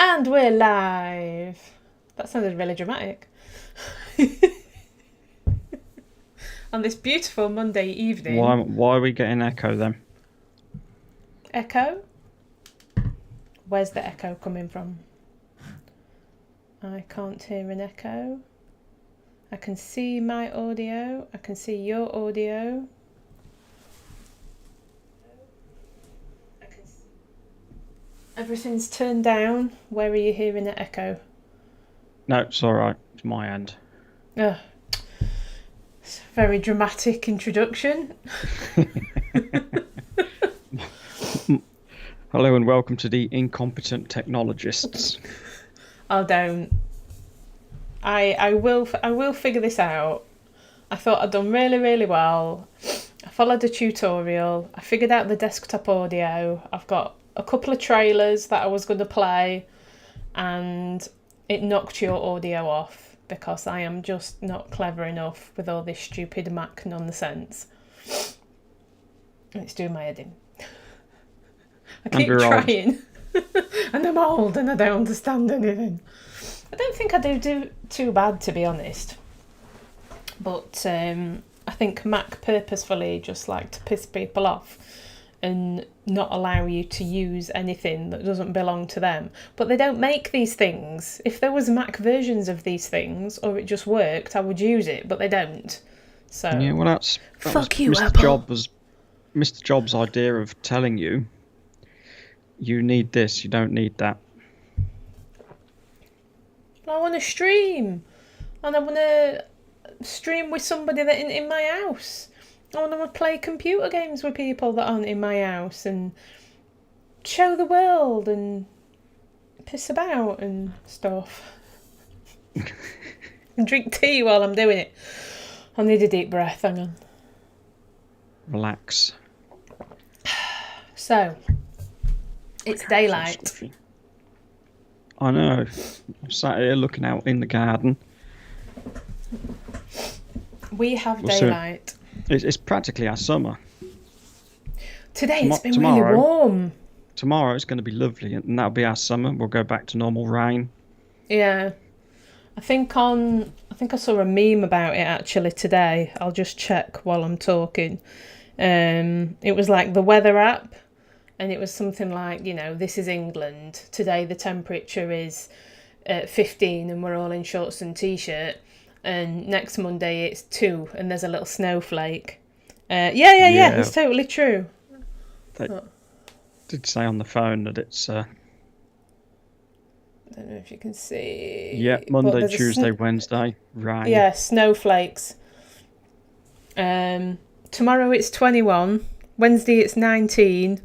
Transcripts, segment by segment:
And we're live. That sounded really dramatic. On this beautiful Monday evening. Why are we getting echo then? Echo? Where's the echo coming from? I can't hear an echo. I can see my audio. I can see your audio. Everything's turned down. Where are you hearing an echo? No, it's all right. It's my end. Ugh. It's a very dramatic introduction. Hello and welcome to the Incompetent Technologists. Oh, don't. I will figure this out. I thought I'd done really well. I followed a tutorial. I figured out the desktop audio. I've got a couple of trailers that I was going to play, and it knocked your audio off because I am just not clever enough with all this stupid Mac nonsense. It's doing my head in. I keep trying. And I'm old and I don't understand anything. I don't think I do too bad, to be honest. But I think Mac purposefully just like to piss people off and not allow you to use anything that doesn't belong to them. But they don't make these things. If there was Mac versions of these things, or it just worked, I would use it, but they don't. So yeah, well, that fuck was you, Mr. Jobs' idea of telling you, you need this, you don't need that. I want to stream, and I want to stream with somebody that isn't in my house. I want to play computer games with people that aren't in my house and show the world and piss about and stuff. And drink tea while I'm doing it. I need a deep breath, hang on. Relax. So, it's daylight. I know. I'm sat here looking out in the garden. We have daylight. It's practically our summer. Today it's been really warm. Tomorrow it's going to be lovely, and that'll be our summer. We'll go back to normal rain. Yeah. I think I saw a meme about it actually today. I'll just check while I'm talking. It was like the weather app, and it was something like, this is England. Today the temperature is 15 and we're all in shorts and t-shirt. And next Monday it's 2 and there's a little snowflake. Yeah, it's totally true. They did say on the phone that it's... I don't know if you can see. Yeah, Monday, Tuesday, Wednesday, rain. Yeah, snowflakes. Tomorrow it's 21, Wednesday it's 19,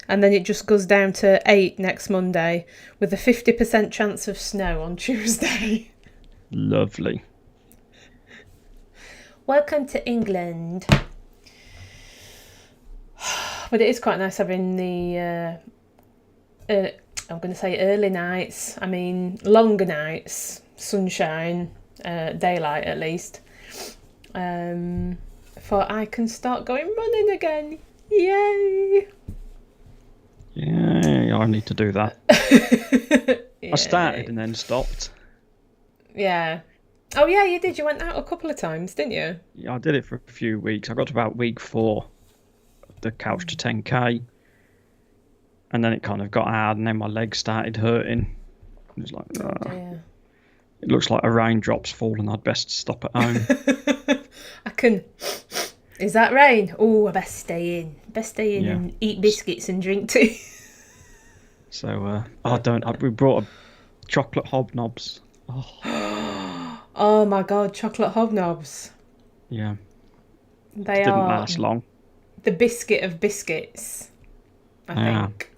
and then it just goes down to 8 next Monday with a 50% chance of snow on Tuesday. Lovely. Welcome to England. But it is quite nice having the, I'm going to say early nights. I mean, longer nights, sunshine, daylight at least. For I can start going running again. Yay! Yeah, I need to do that. Yeah. I started and then stopped. Yeah. Oh yeah, you did. You went out a couple of times, didn't you? Yeah, I did it for a few weeks. I got to about week 4 of the couch to 10k. And then it kind of got hard, and then my legs started hurting. It was like, it looks like a raindrop's falling. I'd best stop at home. I can. Is that rain? Oh, I best stay in. And eat biscuits and drink tea. So, we brought chocolate hobnobs. Oh my god, chocolate hobnobs. Yeah. They didn't last long. The biscuit of biscuits, I think.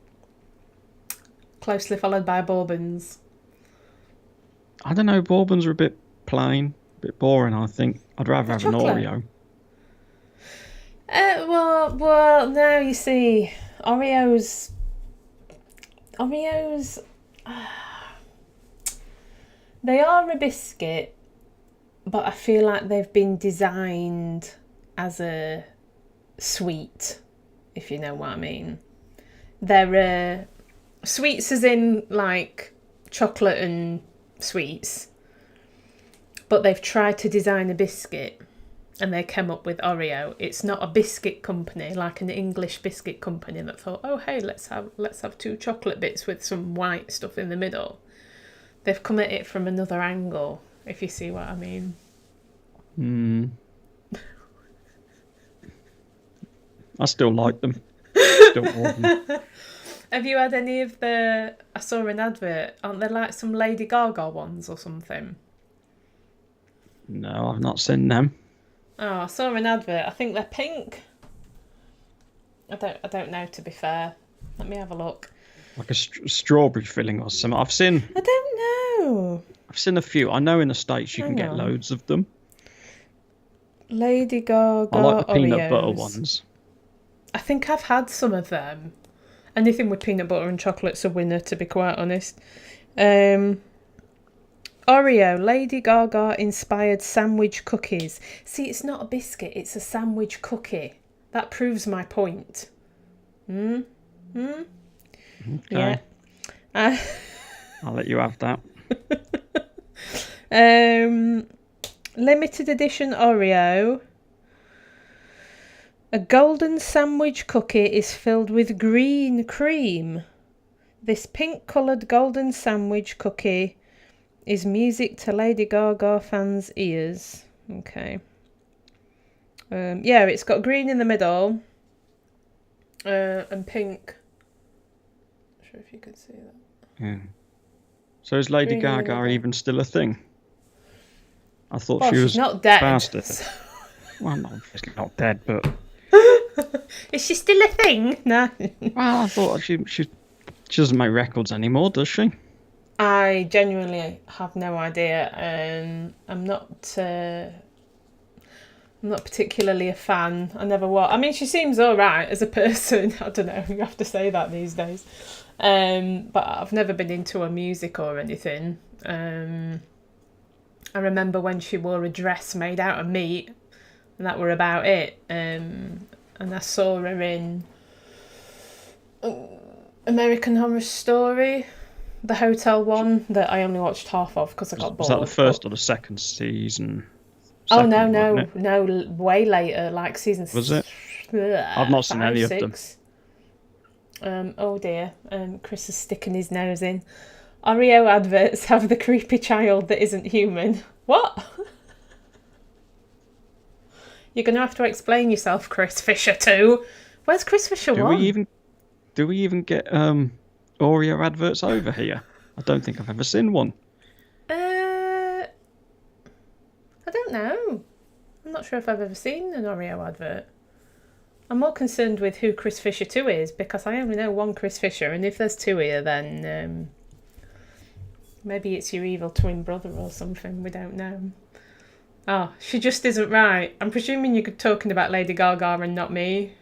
Closely followed by bourbons. I don't know, bourbons are a bit plain, a bit boring, I think. I'd rather have chocolate. An Oreo. Well, now you see, Oreos, they are a biscuit, but I feel like they've been designed as a sweet, if you know what I mean. They're sweets as in like chocolate and sweets, but they've tried to design a biscuit and they came up with Oreo. It's not a biscuit company like an English biscuit company that thought, oh hey, let's have 2 chocolate bits with some white stuff in the middle. They've come at it from another angle, if you see what I mean. I still like them. Still want them. Have you had any of I saw an advert, aren't there like some Lady Gaga ones or something? No, I've not seen them. Oh, I saw an advert. I think they're pink. I don't know, to be fair. Let me have a look. Like a strawberry filling or something. I don't know. I've seen a few. I know in the States you can get loads of them. Lady Gaga I like the peanut Oreos. butter ones. I think I've had some of them. Anything with peanut butter and chocolate's a winner, to be quite honest. Oreo, Lady Gaga inspired sandwich cookies. See, it's not a biscuit, it's a sandwich cookie. That proves my point. Okay. Yeah. I'll let you have that. Limited edition Oreo. A golden sandwich cookie is filled with green cream. This pink-coloured golden sandwich cookie is music to Lady Gaga fans' ears. Okay. Yeah, it's got green in the middle and pink. Not sure if you can see that. Yeah. So is Lady Gaga even still a thing? I thought she was not dead. Faster. Well, no, she's not dead, but is she still a thing? No. Well, I thought she doesn't make records anymore, does she? I genuinely have no idea. I'm not particularly a fan. I never was. I mean, she seems all right as a person. I don't know. You have to say that these days. But I've never been into her music or anything. I remember when she wore a dress made out of meat, and that were about it. And I saw her in American Horror Story, the hotel one that I only watched half of because I got bored. Was that the first or the second season? No, way later, like season. Was it? I've not seen any of them. Oh dear, Chris is sticking his nose in. Oreo adverts have the creepy child that isn't human. What? You're going to have to explain yourself, Chris Fisher, too. Where's Chris Fisher 1? Do we even get Oreo adverts over here? I don't think I've ever seen one. I don't know. I'm not sure if I've ever seen an Oreo advert. I'm more concerned with who Chris Fisher 2 is, because I only know one Chris Fisher, and if there's 2 here, then maybe it's your evil twin brother or something. We don't know. Oh, she just isn't right. I'm presuming you're talking about Lady Gaga and not me.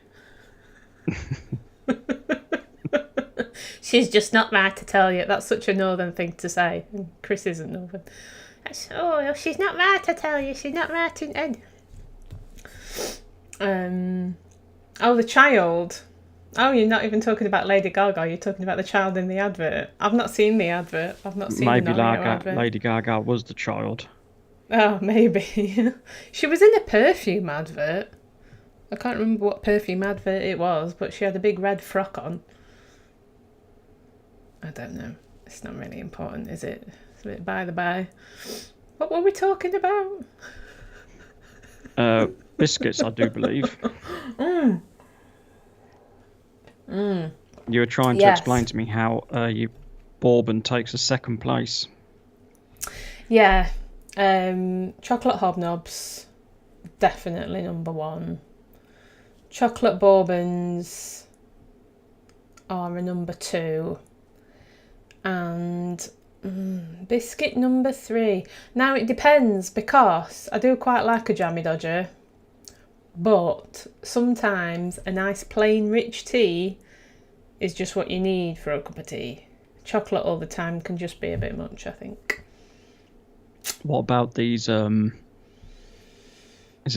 She's just not right, to tell you. That's such a northern thing to say. Chris isn't northern. Oh, she's not right, I tell you. She's not right in head. Oh, the child. Oh, you're not even talking about Lady Gaga. You're talking about the child in the advert. I've not seen the advert. I've not seen maybe the advert. Lady Gaga was the child. Oh, maybe. She was in a perfume advert. I can't remember what perfume advert it was, but she had a big red frock on. I don't know. It's not really important, is it? It's a bit by the by. What were we talking about? Biscuits, I do believe. You were trying to explain to me how your bourbon takes a second place. Yeah. Chocolate hobnobs, definitely number 1. Chocolate bourbons are a number 2. And biscuit number 3. Now it depends, because I do quite like a jammy dodger, but sometimes a nice plain rich tea is just what you need for a cup of tea. Chocolate all the time can just be a bit much, I think. What about these, is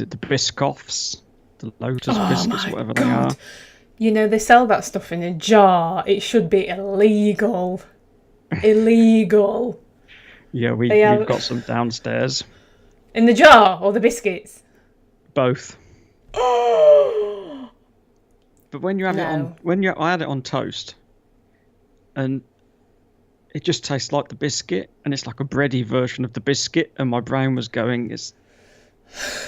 it the Biscoffs? The Lotus Biscuits, whatever they are. You know, they sell that stuff in a jar. It should be illegal. Illegal. Yeah, we've got some downstairs. In the jar or the biscuits? Both. But when you have I had it on toast, and it just tastes like the biscuit, and it's like a bready version of the biscuit, and my brain was going, it's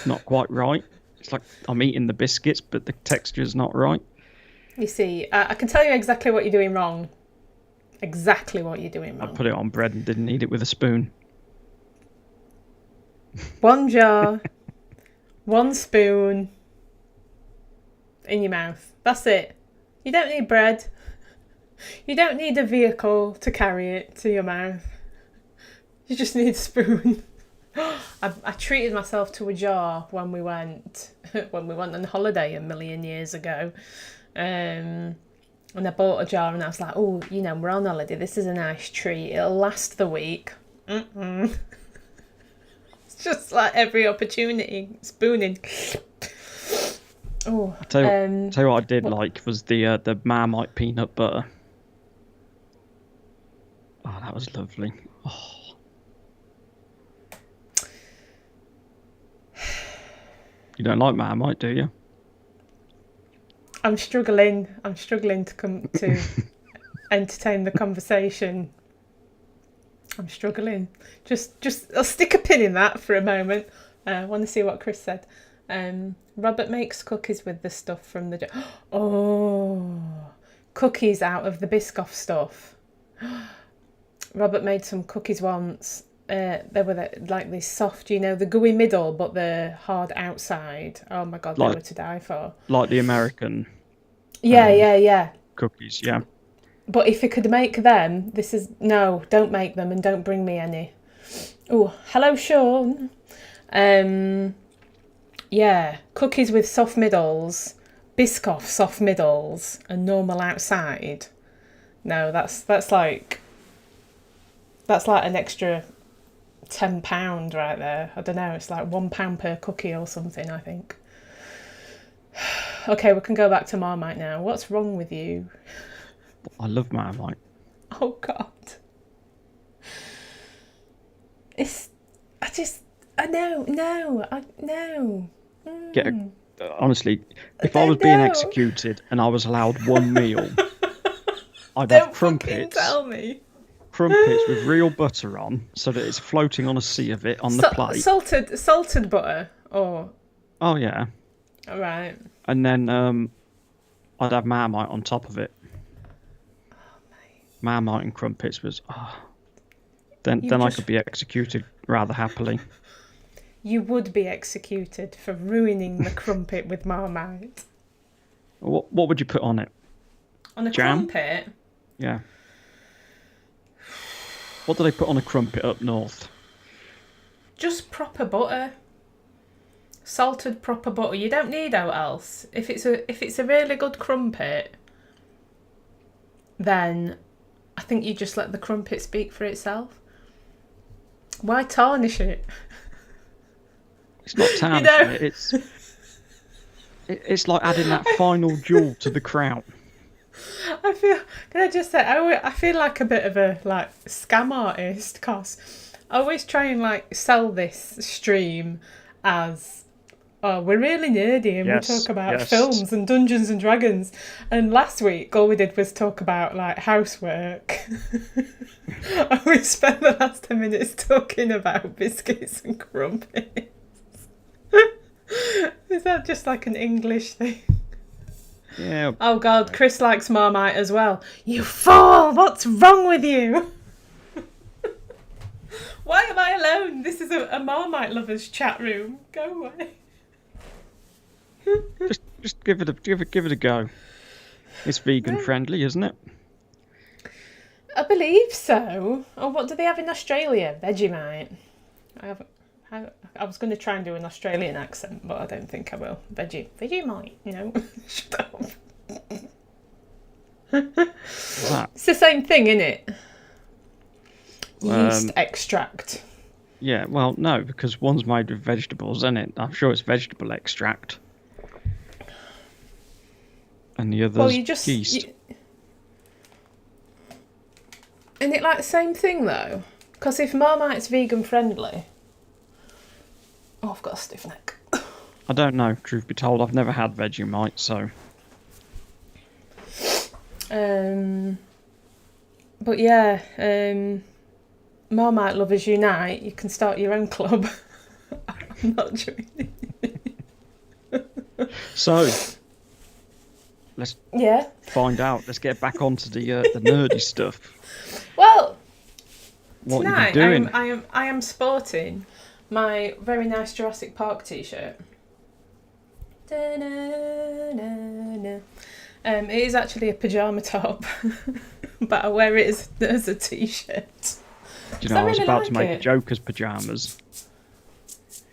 not quite right. It's like I'm eating the biscuits, but the texture's not right. You see, I can tell you exactly what you're doing wrong. Exactly what you're doing wrong. I put it on bread and didn't eat it with a spoon. One jar, one spoon, in your mouth. That's it. You don't need bread. You don't need a vehicle to carry it to your mouth. You just need a spoon. I treated myself to a jar when we went on holiday a million years ago. And I bought a jar and I was like, oh, we're on holiday. This is a nice treat. It'll last the week. It's just like every opportunity. Spooning. Oh, tell you what I did like was the Marmite peanut butter. Oh, that was lovely. Oh. You don't like Marmite, do you? I'm struggling to come to entertain the conversation. I'm struggling. Just I'll stick a pin in that for a moment. I want to see what Chris said. Robert makes cookies with the stuff from the... Oh, cookies out of the Biscoff stuff. Robert made some cookies once. They were like this soft, the gooey middle, but the hard outside. Oh my God, they were to die for. Like the American... Yeah. Cookies, yeah. But if you could make them, no, don't make them and don't bring me any. Oh, hello, Sean. Yeah, cookies with soft middles, Biscoff soft middles, and normal outside. No, that's like an extra £10 right there. I don't know. It's like £1 per cookie or something, I think. Okay, we can go back to Marmite now. What's wrong with you? I love Marmite. Oh God. No. Honestly, if I was being executed and I was allowed one meal, I'd have crumpets. Tell me. Crumpets with real butter on, so that it's floating on a sea of it on the plate. Salted butter, or... Oh yeah. All right. And then I'd have Marmite on top of it. Oh, mate. Marmite and crumpets was... Then I could be executed rather happily. You would be executed for ruining the crumpet with Marmite. What would you put on it? On a Jam? crumpet? Yeah. What do they put on a crumpet up north? Just proper butter. Salted proper butter. You don't need out else. If it's a really good crumpet, then I think you just let the crumpet speak for itself. Why tarnish it? It's not tarnishing it. It's like adding that final jewel to the crown. Can I just say, I feel like a bit of a scam artist, because I always try and sell this stream as, oh, we're really nerdy and we talk about films and Dungeons and Dragons. And last week all we did was talk about housework. And we spent the last 10 minutes talking about biscuits and crumpets. Is that just an English thing? Yeah. Oh God, Chris likes Marmite as well. You fool! What's wrong with you? Why am I alone? This is a Marmite lovers chat room. Go away. Just give it a go. It's vegan friendly, isn't it? I believe so. Oh, what do they have in Australia? Vegemite. I was going to try and do an Australian accent, but I don't think I will. Vegemite, no. Shut up. It's the same thing, isn't it? Yeast extract. Yeah, well, no, because one's made with vegetables, isn't it? I'm sure it's vegetable extract. And the other's yeast. Isn't it like the same thing though? Because if Marmite's vegan friendly... Oh, I've got a stiff neck. I don't know, truth be told. I've never had Vegemite, so... But yeah, Marmite Lovers Unite, you can start your own club. I'm not joking. So, let's find out. Let's get back onto the nerdy stuff. Well, what tonight you been doing? I am sporting my very nice Jurassic Park t-shirt. It is actually a pyjama top, but I wear it as a t-shirt. Do you know, I was about to make a joke as pyjamas.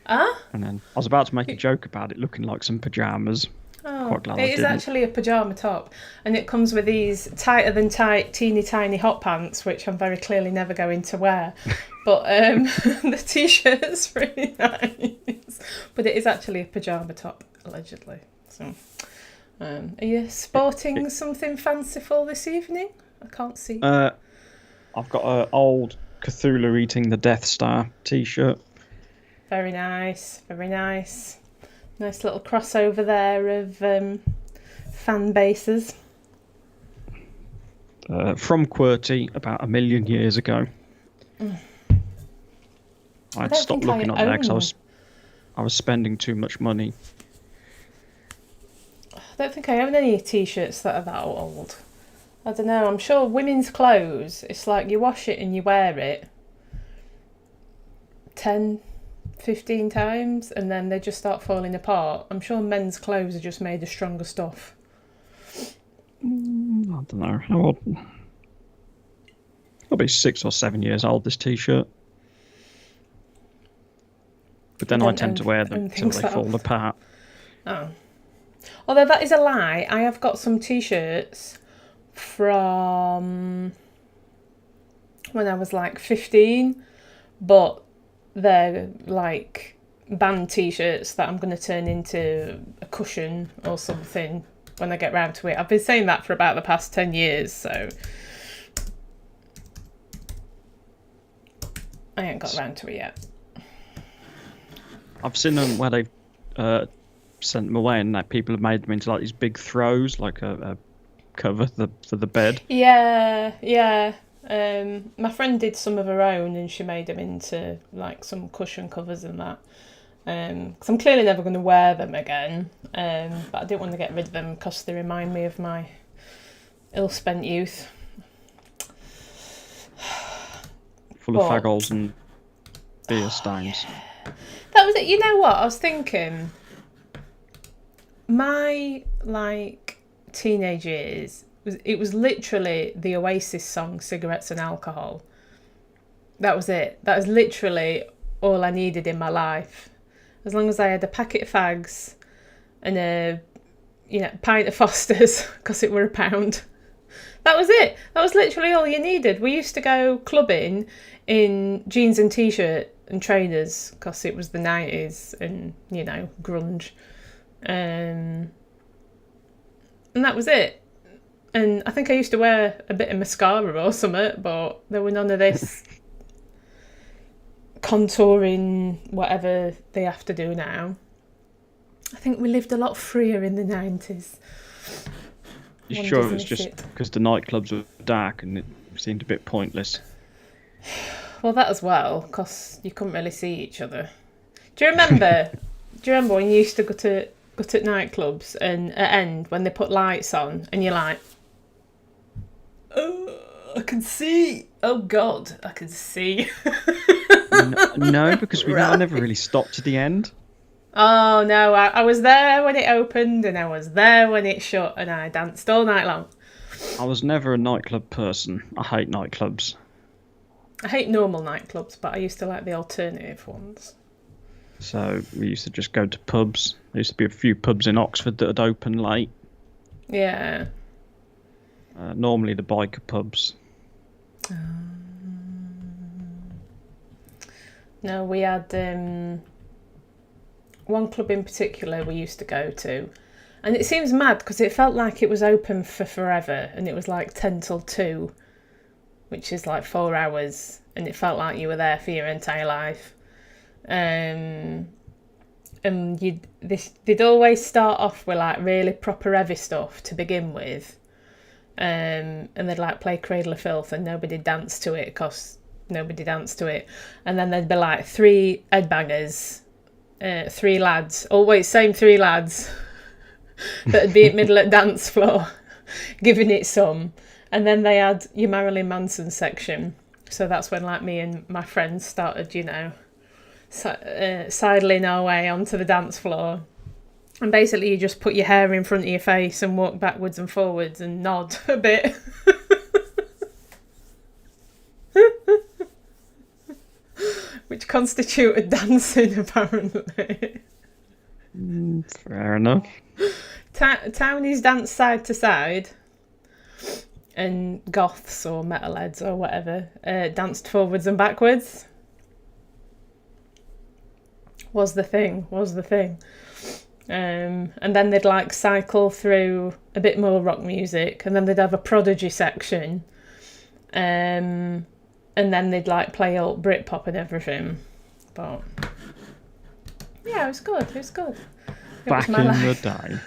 And then I was about to make a joke about it looking like some pyjamas. Oh, quite glad it is actually a pyjama top, and it comes with these tighter than tight, teeny tiny hot pants, which I'm very clearly never going to wear. But the t-shirt's really nice. But it is actually a pyjama top, allegedly. So, are you sporting something fanciful this evening? I can't see. I've got an old Cthulhu eating the Death Star t-shirt. Very nice, very nice. Nice little crossover there of fan bases. From QWERTY about 1 million years ago. I had to stop looking up there because I was spending too much money. I don't think I own any t-shirts that are that old. I don't know, I'm sure women's clothes, it's like you wash it and you wear it 10, 15 times and then they just start falling apart. I'm sure men's clothes are just made of stronger stuff. I don't know how old. It'll be 6 or 7 years old, this t-shirt. But then I tend to wear them until they fall apart. Oh. Although that is a lie, I have got some t-shirts from when I was like 15, but they're like band t-shirts that I'm going to turn into a cushion or something when I get round to it. I've been saying that for about the past 10 years, so I ain't got round to it yet. I've seen them where they've sent them away and that people have made them into like these big throws, like a cover for the bed. Yeah. My friend did some of her own and she made them into like some cushion covers and that. Because I'm clearly never going to wear them again. But I didn't want to get rid of them because they remind me of my ill-spent youth. Full of faggots and beer steins. Yeah. That was it. You know what? I was thinking, my like teenage years, it was literally the Oasis song "Cigarettes and Alcohol." That was it. That was literally all I needed in my life. As long as I had a packet of fags and a pint of Fosters, because it were £1. That was it. That was literally all you needed. We used to go clubbing in jeans and t-shirt and trainers because it was the 90s and, grunge. And that was it. And I think I used to wear a bit of mascara or something, but there were none of this contouring, whatever they have to do now. I think we lived a lot freer in the 90s. You sure it was just because the nightclubs were dark and it seemed a bit pointless? Well, that as well, because you couldn't really see each other. Do you remember when you used to go to nightclubs and at end when they put lights on and you're like, oh, I can see. Oh God, I can see. No, because I never really stopped to the end. Oh no, I was there when it opened and I was there when it shut and I danced all night long. I was never a nightclub person. I hate nightclubs. I hate normal nightclubs, but I used to like the alternative ones. So we used to just go to pubs. There used to be a few pubs in Oxford that had opened late. Yeah. Normally the biker pubs. No, we had one club in particular we used to go to. And it seems mad because it felt like it was open for forever and it was like 10 till 2. which is like 4 hours, and it felt like you were there for your entire life. And they'd always start off with like really proper heavy stuff to begin with, and they'd like play Cradle of Filth, and nobody danced to it because nobody danced to it. And then there'd be like 3 headbangers, 3 lads, always same 3 lads that'd be at middle at dance floor giving it some. And then they had your Marilyn Manson section, so that's when like me and my friends started, you know, sidling our way onto the dance floor. And basically you just put your hair in front of your face and walk backwards and forwards and nod a bit. Which constituted dancing, apparently. Fair enough. Townies dance side to side, and goths or metalheads or whatever danced forwards and backwards. Was the thing. And then they'd like cycle through a bit more rock music, and then they'd have a Prodigy section, and then they'd like play old Britpop and everything. But yeah, it was good. Back in the day.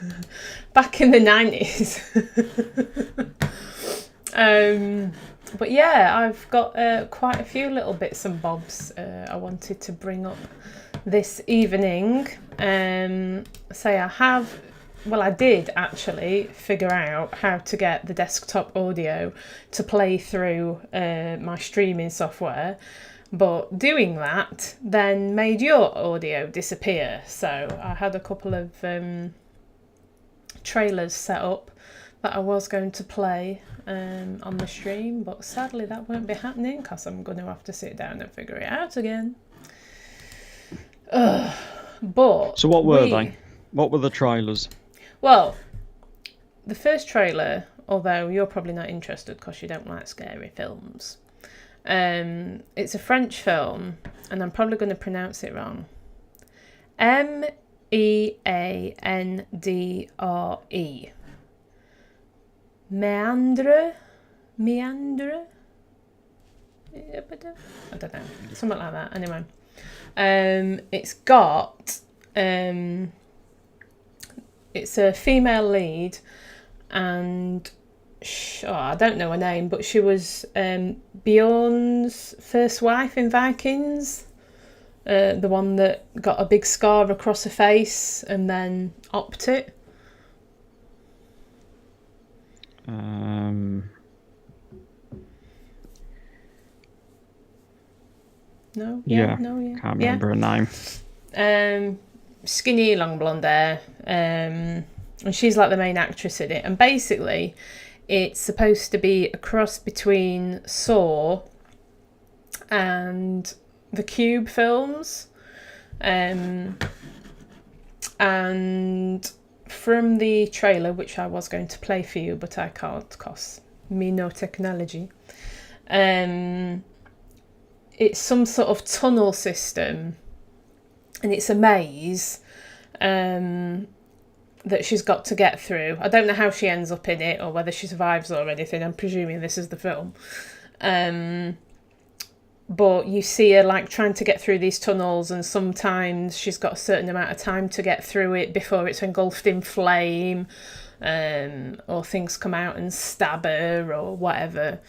Back in the 90s. But yeah, I've got quite a few little bits and bobs I wanted to bring up this evening. I did actually figure out how to get the desktop audio to play through my streaming software, but doing that then made your audio disappear. So I had a couple of trailers set up that I was going to play on the stream, but sadly that won't be happening because I'm going to have to sit down and figure it out again. But so what were they? What were the trailers? Well, the first trailer, although you're probably not interested because you don't like scary films, it's a French film, and I'm probably going to pronounce it wrong. Meandre. Meandre? I don't know. Something like that. Anyway. It's got... it's a female lead, and I don't know her name, but she was Bjorn's first wife in Vikings. The one that got a big scar across her face and then opped it. No? Yeah. Can't remember her name. Skinny, long blonde hair. And she's like the main actress in it. And basically, it's supposed to be a cross between Saw and the Cube films. And from the trailer, which I was going to play for you, but I can't because me no technology. It's some sort of tunnel system, and it's a maze that she's got to get through. I don't know how she ends up in it or whether she survives or anything. I'm presuming this is the film. But you see her like trying to get through these tunnels, and sometimes she's got a certain amount of time to get through it before it's engulfed in flame, or things come out and stab her or whatever.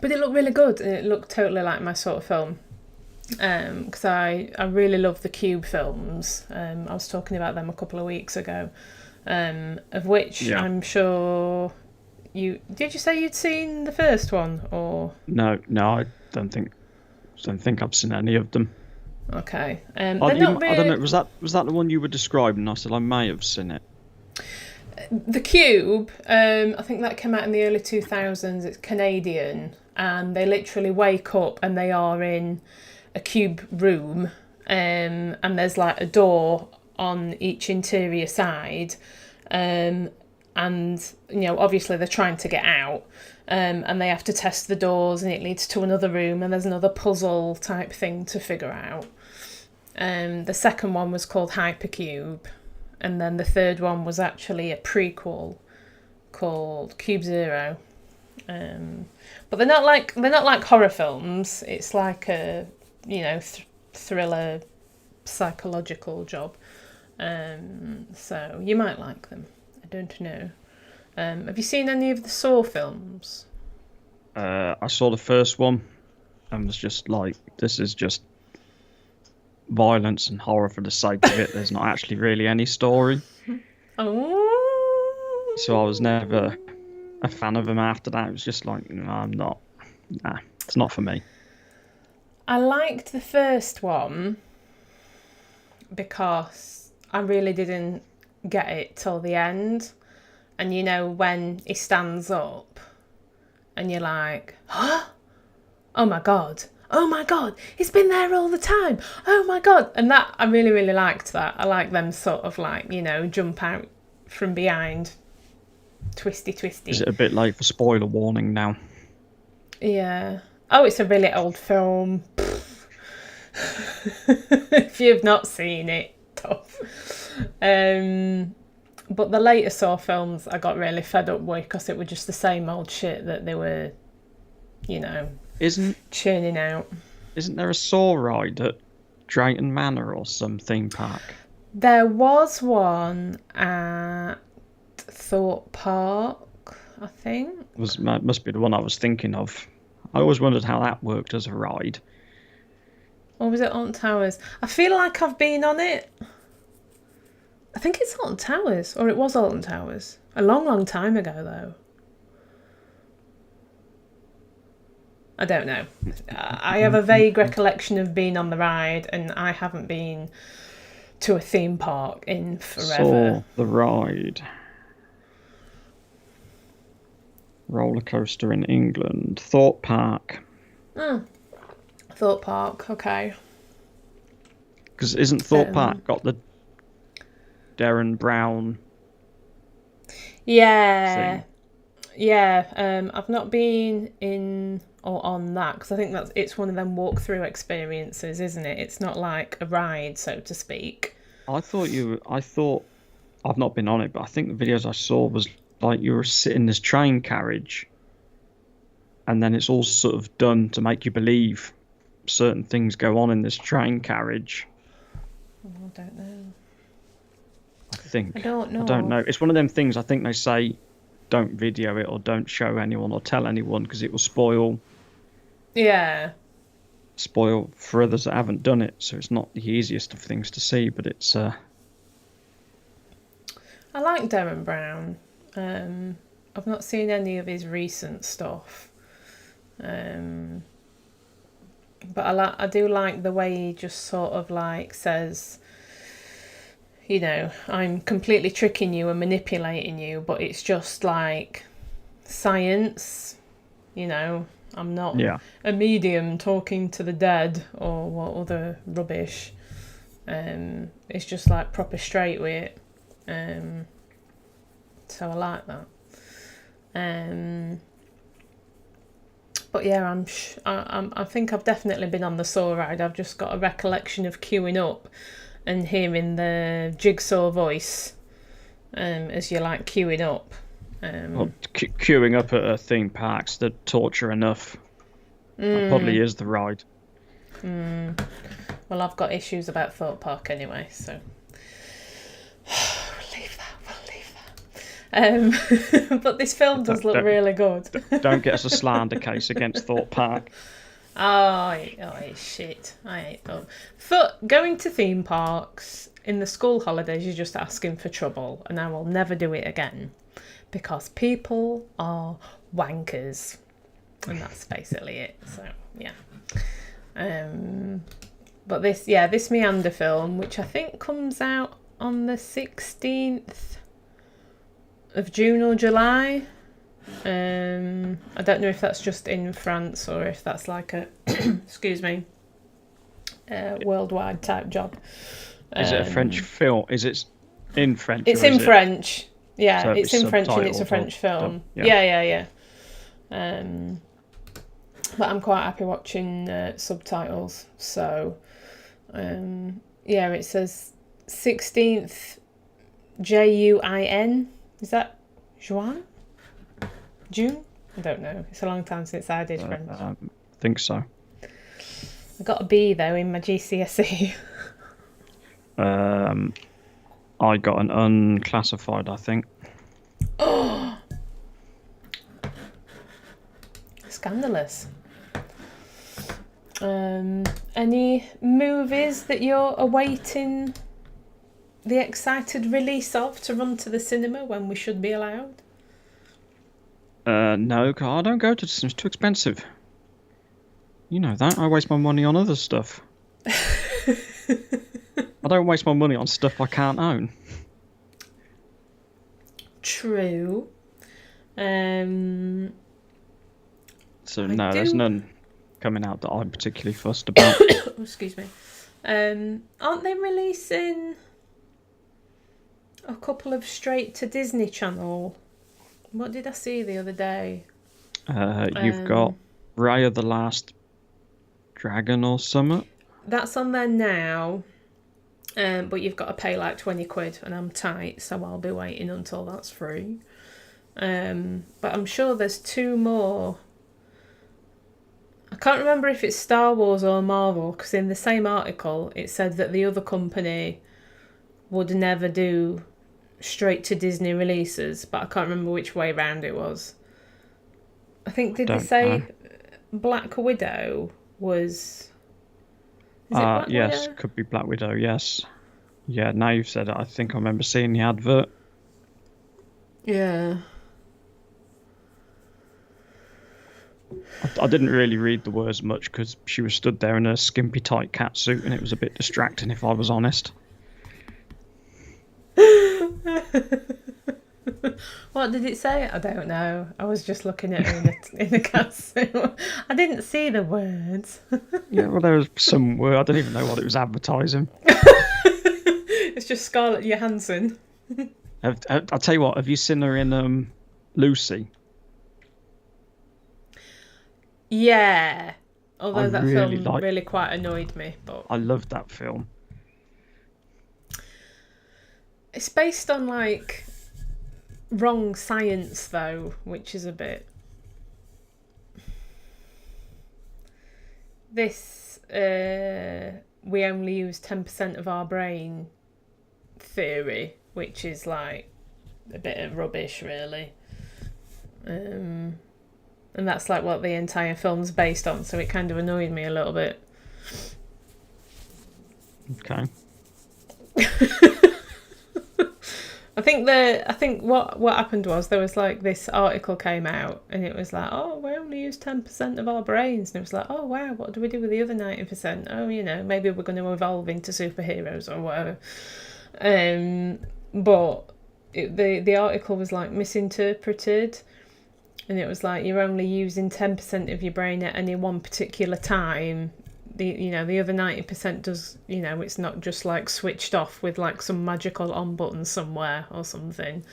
But it looked really good, and it looked totally like my sort of film. Because I really love the Cube films. I was talking about them a couple of weeks ago, of which I'm sure did you say you'd seen the first one, or no? I don't think I've seen any of them. Okay, I don't know. Was that the one you were describing? I said I may have seen it. The Cube, I think that came out in the early 2000s. It's Canadian, and they literally wake up and they are in a cube room, and there's like a door on each interior side, and you know, obviously they're trying to get out, and they have to test the doors, and it leads to another room, and there's another puzzle type thing to figure out. The second one was called Hypercube, and then the third one was actually a prequel called Cube Zero. But they're not like horror films. It's like a thriller, psychological job. So you might like them. I don't know. Have you seen any of the Saw films? I saw the first one and was just like, this is just violence and horror for the sake of it. There's not actually really any story. Oh. So I was never a fan of them after that. It was just like, no, it's not for me. I liked the first one because I really didn't get it till the end. And when he stands up and you're like, huh? Oh my God, he's been there all the time. Oh my God. And that, I really, really liked that. I like them sort of like, jump out from behind. Twisty. Is it a bit late for spoiler warning now? Yeah. Oh, it's a really old film. If you've not seen it, tough. But the later Saw films I got really fed up with because it was just the same old shit that they were, churning out. Isn't there a Saw ride at Drayton Manor or some theme park? There was one at Thorpe Park, I think. Must be the one I was thinking of. I always wondered how that worked as a ride. Or was it Alton Towers? I feel like I've been on it. I think it's Alton Towers, or it was Alton Towers. A long, long time ago, though. I don't know. I have a vague recollection of being on the ride, and I haven't been to a theme park in forever. Saw the ride. Roller coaster in England. Thorpe Park. Thorpe Park, okay. Because isn't Thorpe Park got the Darren Brown? Yeah. Thing? Yeah. I've not been in or on that because I think it's one of them walk-through experiences, isn't it? It's not like a ride, so to speak. I thought I've not been on it, but I think the videos I saw was like you were sitting in this train carriage and then it's all sort of done to make you believe certain things go on in this train carriage. I don't know. I don't know. I don't know. It's one of them things I think they say don't video it or don't show anyone or tell anyone because it will spoil. Yeah. Spoil for others that haven't done it. So it's not the easiest of things to see, but it's... I like Darren Brown. I've not seen any of his recent stuff. But I do like the way he just sort of like says, I'm completely tricking you and manipulating you, but it's just like science, I'm not a medium talking to the dead or what other rubbish. It's just like proper straight with it. So I like that. But yeah, I think I've definitely been on the Saw ride. I've just got a recollection of queuing up and hearing the Jigsaw voice as you're like queuing up. Queuing up at theme parks, the torture enough. That probably is the ride. Well, I've got issues about Thorpe Park anyway, so we'll leave that. But this film does look really good. Don't get us a slander case against Thorpe Park. Oh, shit. I hate them. Going to theme parks in the school holidays, you're just asking for trouble, and I will never do it again because people are wankers, and that's basically it. So yeah. But this Meander film, which I think comes out on the 16th of June or July. I don't know if that's just in France or if that's like a worldwide type job. Is it a French film? Is it in French? It's in French. Yeah, so it's in French and it's a French film. Yeah. But I'm quite happy watching subtitles. So, it says 16th Juin. Is that Juin? June? I don't know. It's a long time since I did French. I think so. I got a B though in my GCSE. I got an unclassified, I think. Oh, scandalous. Any movies that you're awaiting the excited release of to run to the cinema when we should be allowed? No, I don't go to the cinema. It's too expensive. You know that. I waste my money on other stuff. I don't waste my money on stuff I can't own. True. So no, there's none coming out that I'm particularly fussed about. Oh, excuse me. Aren't they releasing a couple of straight to Disney Channel? What did I see the other day? You've got Raya the Last Dragon or something. That's on there now. But you've got to pay like 20 quid and I'm tight, so I'll be waiting until that's free. But I'm sure there's two more. I can't remember if it's Star Wars or Marvel, because in the same article it said that the other company would never do straight to Disney releases, but I can't remember which way round it was. I think, did they say Black Widow was... Yes, could be Black Widow, yes. Yeah, now you've said it, I think I remember seeing the advert. Yeah. I didn't really read the words much because she was stood there in a skimpy tight cat suit and it was a bit distracting if I was honest. What did it say? I don't know. I was just looking at her in the cat suit. I didn't see the words. Yeah, well, there was some word. I don't even know what it was advertising. It's just Scarlett Johansson. I'll tell you what, have you seen her in Lucy? Yeah. Although that really film really quite annoyed me. But I loved that film. It's based on like wrong science though, which is a bit... This we only use 10% of our brain theory, which is like a bit of rubbish really. And that's like what the entire film's based on, so it kind of annoyed me a little bit. Okay. I think what happened was there was like this article came out and it was like, oh, we only use 10% of our brains, and it was like, oh wow, what do we do with the other 90%? Oh, you know, maybe we're going to evolve into superheroes or whatever. But the article was like misinterpreted, and it was like you're only using 10% of your brain at any one particular time. The other 90% does, it's not just like switched off with like some magical on button somewhere or something.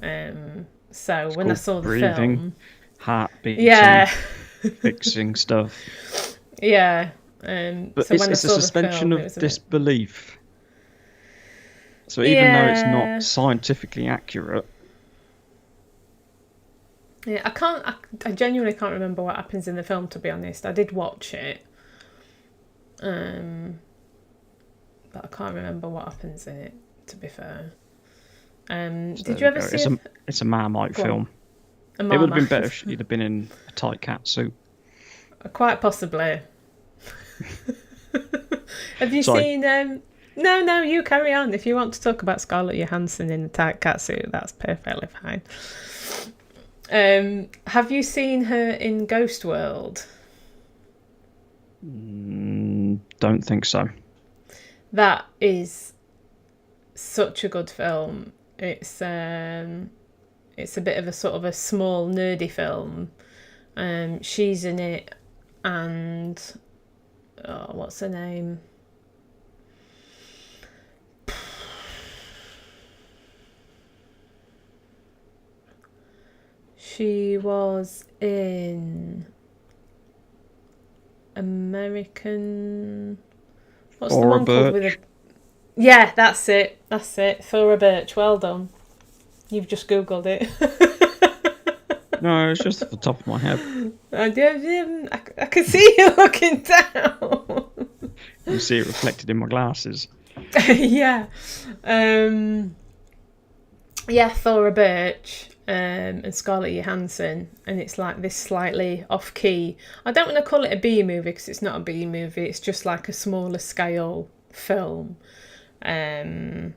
So it's when I saw the breathing, film, heart beating, fixing stuff. Yeah. But so it's when a suspension of disbelief. So even though it's not scientifically accurate. Yeah, I genuinely can't remember what happens in the film, to be honest. I did watch it. But I can't remember what happens in it, to be fair. Did you ever see it's a Marmite film. A Marmite. It would have been better if she'd have been in a tight cat suit. Quite possibly. Have you seen... No, you carry on. If you want to talk about Scarlett Johansson in a tight cat suit, that's perfectly fine. Have you seen her in Ghost World? Don't think so. That is such a good film. It's a bit of a sort of a small nerdy film. She's in it, and what's her name? She was in American... What's the one called with a... Yeah, that's it. Thora Birch. Well done. You've just Googled it. No, it's just off the top of my head. I can see you looking down. You see it reflected in my glasses. Yeah. Yeah, Thora Birch and Scarlett Johansson, and it's like this slightly off-key. I don't want to call it a B movie because it's not a B movie. It's just like a smaller scale film. But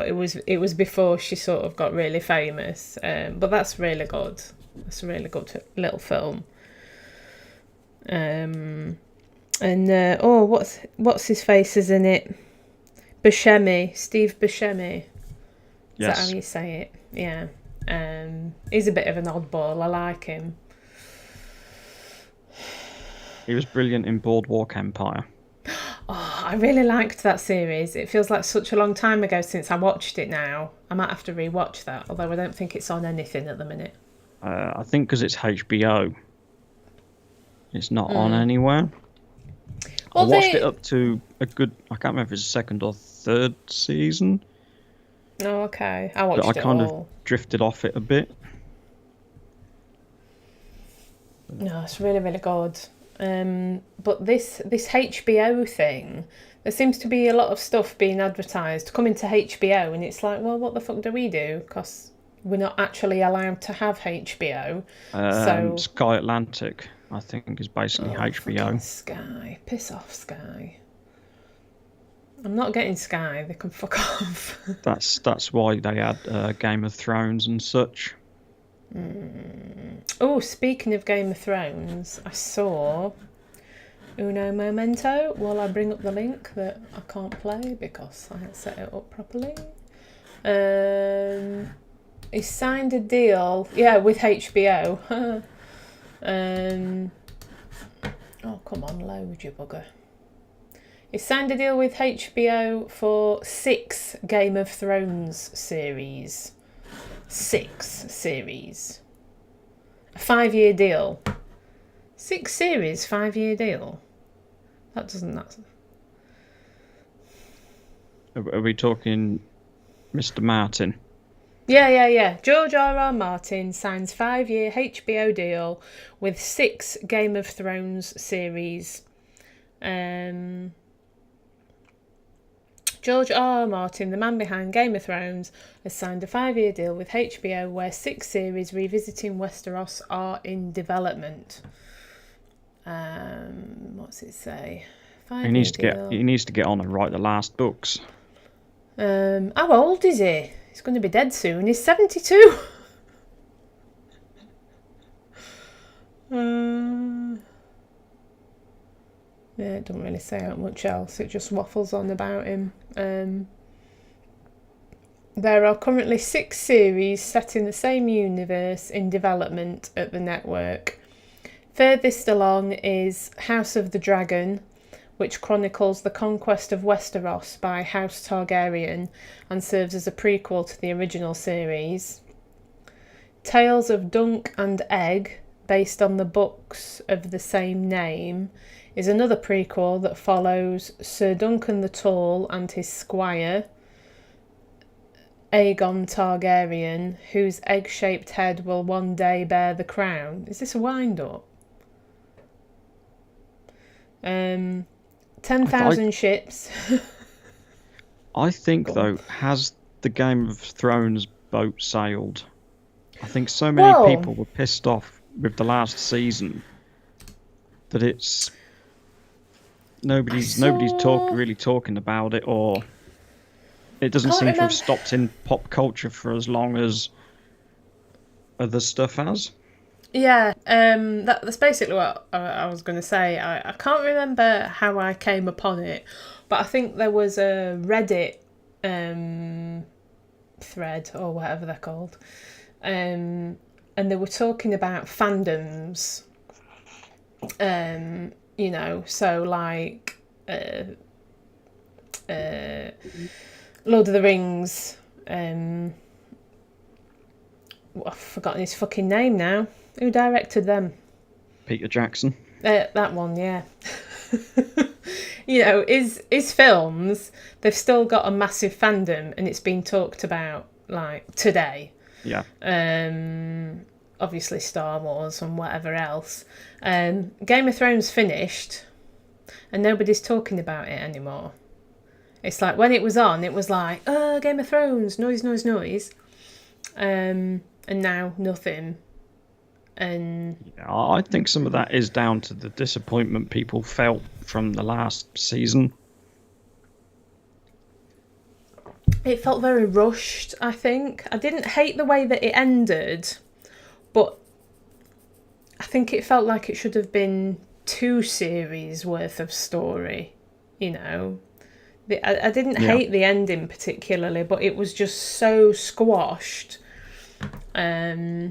it was before she sort of got really famous. But that's really good. That's a really good little film. And what's his face is in it? Buscemi, Steve Buscemi. Is that how you say it? Yeah. He's a bit of an oddball. I like him. He was brilliant in Boardwalk Empire. Oh, I really liked that series. It feels like such a long time ago since I watched it now. I might have to rewatch that, although I don't think it's on anything at the minute. I think because it's HBO, it's not on anywhere. Well, I watched it up to a good... I can't remember if it's the second or third season. Oh, okay. I watched it all. But I kind of drifted off it a bit. No, it's really, really good. But this HBO thing, there seems to be a lot of stuff being advertised coming to HBO, and it's like, well, what the fuck do we do? Because we're not actually allowed to have HBO. So Sky Atlantic, I think, is basically HBO. Sky, piss off, Sky. I'm not getting Sky. They can fuck off. That's why they had Game of Thrones and such. Oh, speaking of Game of Thrones, I saw Uno Momento while I bring up the link that I can't play because I haven't set it up properly. He signed a deal, with HBO. Oh, come on, load, you bugger. He signed a deal with HBO for 6 Game of Thrones series. 6 series. A 5-year deal. 6 series, 5-year deal. That doesn't... Are we talking Mr. Martin? Yeah. George R.R. Martin signs 5-year HBO deal with 6 Game of Thrones series. George R.R. Martin, the man behind Game of Thrones, has signed a 5-year deal with HBO where 6 series revisiting Westeros are in development. What's it say? He needs to get on and write the last books. How old is he? He's going to be dead soon. He's 72. Yeah, it doesn't really say out much else. It just waffles on about him. There are currently 6 series set in the same universe in development at the network. Furthest along is House of the Dragon, which chronicles the conquest of Westeros by House Targaryen and serves as a prequel to the original series. Tales of Dunk and Egg, based on the books of the same name, is another prequel that follows Sir Duncan the Tall and his squire, Aegon Targaryen, whose egg-shaped head will one day bear the crown. Is this a wind-up? 10,000 ships. I think, though, has the Game of Thrones boat sailed? I think so many people were pissed off with the last season that it's... Nobody's really talking about it, or it doesn't seem to have stopped in pop culture for as long as other stuff has. Yeah, that's basically what I was going to say. I can't remember how I came upon it, but I think there was a Reddit thread, or whatever they're called, and they were talking about fandoms. So like Lord of the Rings, I've forgotten his fucking name now. Who directed them? Peter Jackson. That one, yeah. His films, they've still got a massive fandom and it's been talked about like today. Yeah. obviously Star Wars and whatever else. Game of Thrones finished, and nobody's talking about it anymore. It's like when it was on, it was like, Game of Thrones, noise, noise, noise. And now nothing. And yeah, I think some of that is down to the disappointment people felt from the last season. it felt very rushed, I think. I didn't hate the way that it ended, but I think it felt like it should have been 2 series worth of story, you know. I didn't hate the ending particularly, but it was just so squashed. But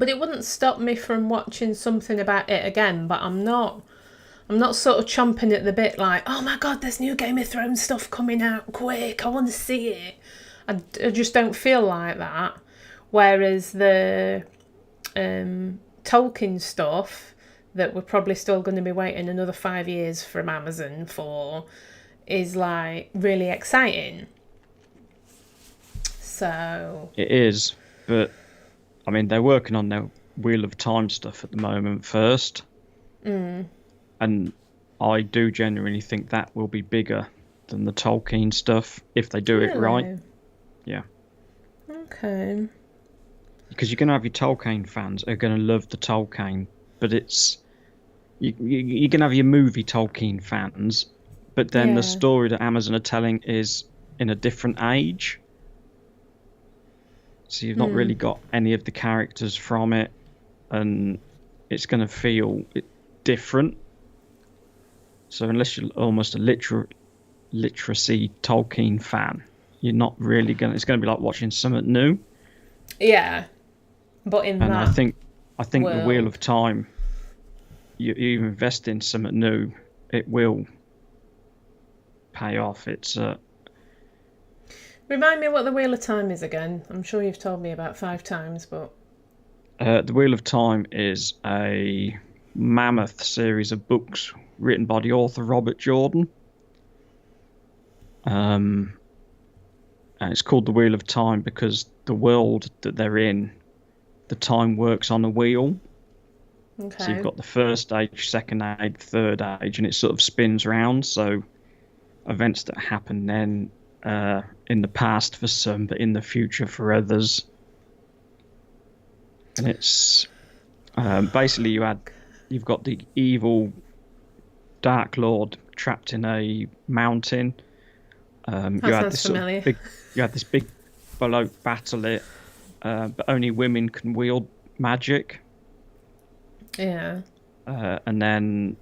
it wouldn't stop me from watching something about it again, but I'm not sort of chomping at the bit like, oh my god, there's new Game of Thrones stuff coming out, quick, I want to see it. I just don't feel like that. Whereas the Tolkien stuff that we're probably still going to be waiting another 5 years from Amazon for is like really exciting. So it is, but I mean, they're working on their Wheel of Time stuff at the moment first. And I do genuinely think that will be bigger than the Tolkien stuff if they do it right. Yeah. Okay. Because you're going to have your Tolkien fans who are going to love the Tolkien, but you're going to have your movie Tolkien fans, but then the story that Amazon are telling is in a different age. So you've not really got any of the characters from it, and it's going to feel different. So unless you're almost a literacy Tolkien fan, you're not really going to... It's going to be like watching something new. Yeah. But I think the Wheel of Time, you invest in something new, it will pay off. It's... Remind me what the Wheel of Time is again. I'm sure you've told me about 5 times, but... The Wheel of Time is a mammoth series of books written by the author Robert Jordan. And it's called the Wheel of Time because the world that they're in, the time works on a wheel. Okay. So you've got the first age, second age, third age, and it sort of spins round. So events that happen then in the past for some, but in the future for others. And it's basically you've got the evil Dark Lord trapped in a mountain. You had this big bloke battle it, but only women can wield magic. Yeah. And then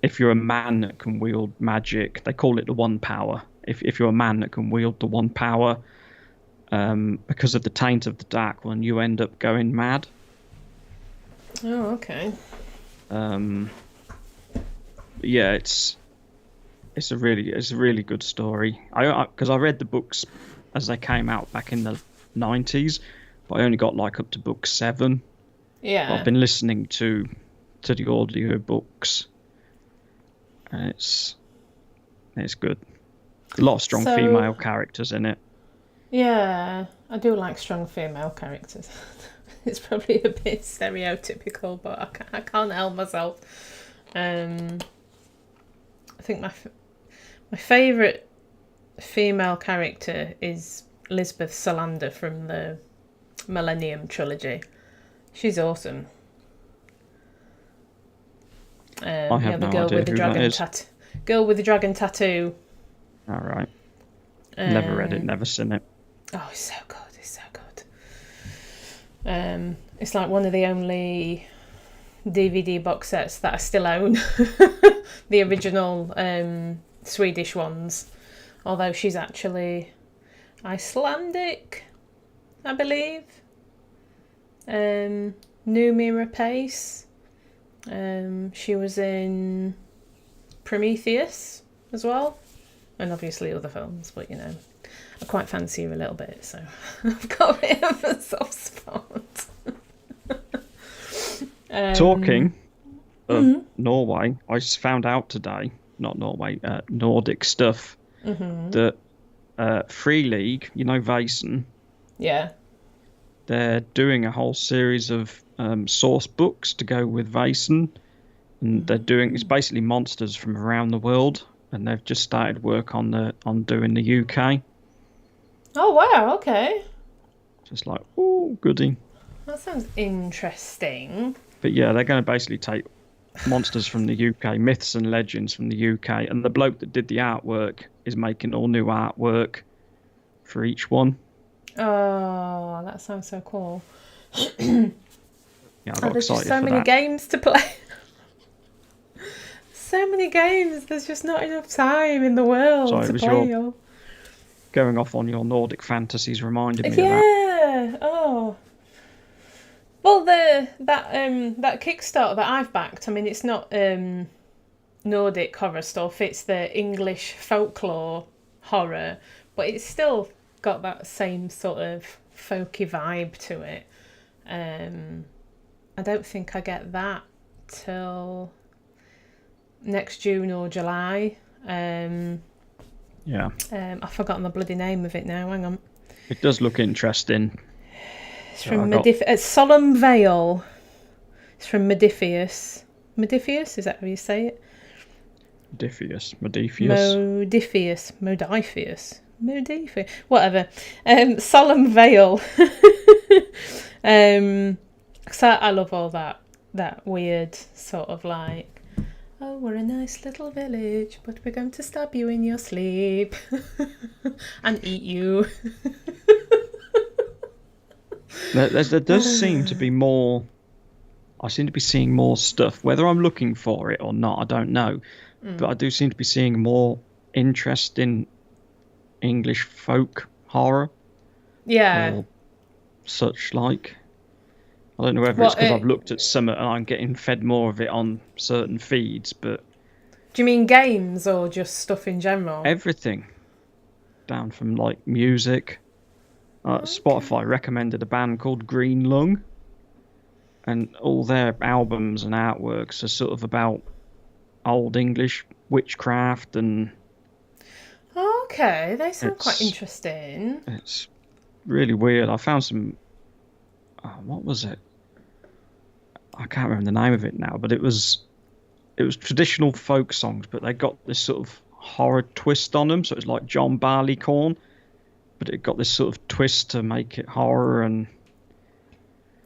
if you're a man that can wield magic, they call it the One Power. If you're a man that can wield the One Power, because of the taint of the Dark One, you end up going mad. Oh, okay. Yeah, it's a really good story. Because I read the books as they came out back in the 90s, but I only got like up to book 7. Yeah. But I've been listening to the audio books, and it's good. A lot of strong female characters in it. Yeah, I do like strong female characters. It's probably a bit stereotypical, but I can't help myself. I think my favourite female character is Lisbeth Salander from the Millennium trilogy. She's awesome. I have the no girl idea with the who dragon that is. Girl with the dragon tattoo. All right. Never read it, never seen it. Oh, it's so good. It's so good. It's like one of the only DVD box sets that I still own. The original Swedish ones. Although she's actually Icelandic, I believe. Noomi Rapace. She was in Prometheus as well. And obviously other films, but you know, I quite fancy her a little bit, so I've got a bit of a soft spot. Talking of Norway, I just found out today, not Norway, Nordic stuff, that Free League, you know, Vaesen, yeah, they're doing a whole series of source books to go with Vaesen, and it's basically monsters from around the world, and they've just started work on doing the UK. Oh wow! Okay. Just like, oh, goody. That sounds interesting. But yeah, they're going to basically take monsters from the UK, myths and legends from the UK, and the bloke that did the artwork is making all new artwork for each one. Oh, that sounds so cool. Yeah, I got there's excited just so for many that. games to play. So many games. There's just not enough time in the world to play all. Going off on your Nordic fantasies reminded me of that. Yeah. Oh. Well, that Kickstarter that I've backed. I mean, it's not Nordic horror stuff. It's the English folklore horror, but it's still got that same sort of folky vibe to it. I don't think I get that till next June or July. Yeah. I've forgotten the bloody name of it now. Hang on. It does look interesting. It's from Solemn Veil. It's from Modiphius. Modiphius, is that how you say it? Modiphius. Whatever. Solemn Veil. So I love all that weird sort of like, oh, we're a nice little village, but we're going to stab you in your sleep and eat you. There does seem to be more. I seem to be seeing more stuff. Whether I'm looking for it or not, I don't know. But I do seem to be seeing more interest in English folk horror. Yeah. Or such like. I don't know whether it's because I've looked at some and I'm getting fed more of it on certain feeds, but... Do you mean games or just stuff in general? Everything. Down from, like, music. Spotify recommended a band called Green Lung, and all their albums and artworks are sort of about old English witchcraft and... Okay, they sound quite interesting. It's really weird. I found some... what was it? I can't remember the name of it now, but it was traditional folk songs, but they got this sort of horror twist on them, so it's like John Barleycorn, but it got this sort of twist to make it horror. And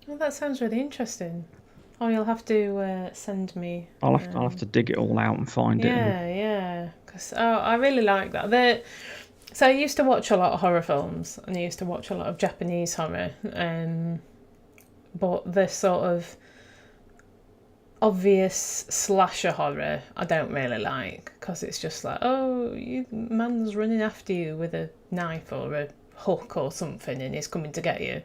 well, that sounds really interesting. Oh, you'll have to send me. I'll have to dig it all out and find it. Yeah, because I really like that. So I used to watch a lot of horror films, and I used to watch a lot of Japanese horror, but the sort of obvious slasher horror I don't really like, because it's just like, oh, man's running after you with a knife or a hook or something, and he's coming to get you,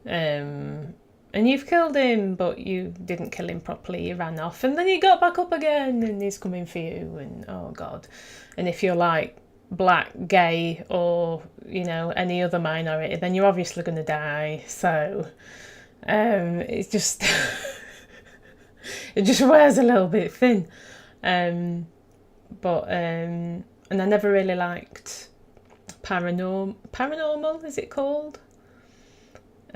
and you've killed him, but you didn't kill him properly, you ran off, and then you got back up again and he's coming for you, and oh god. And if you're like black, gay, or any other minority, then you're obviously going to die. So it's just it just wears a little bit thin. But and I never really liked paranormal, is it called?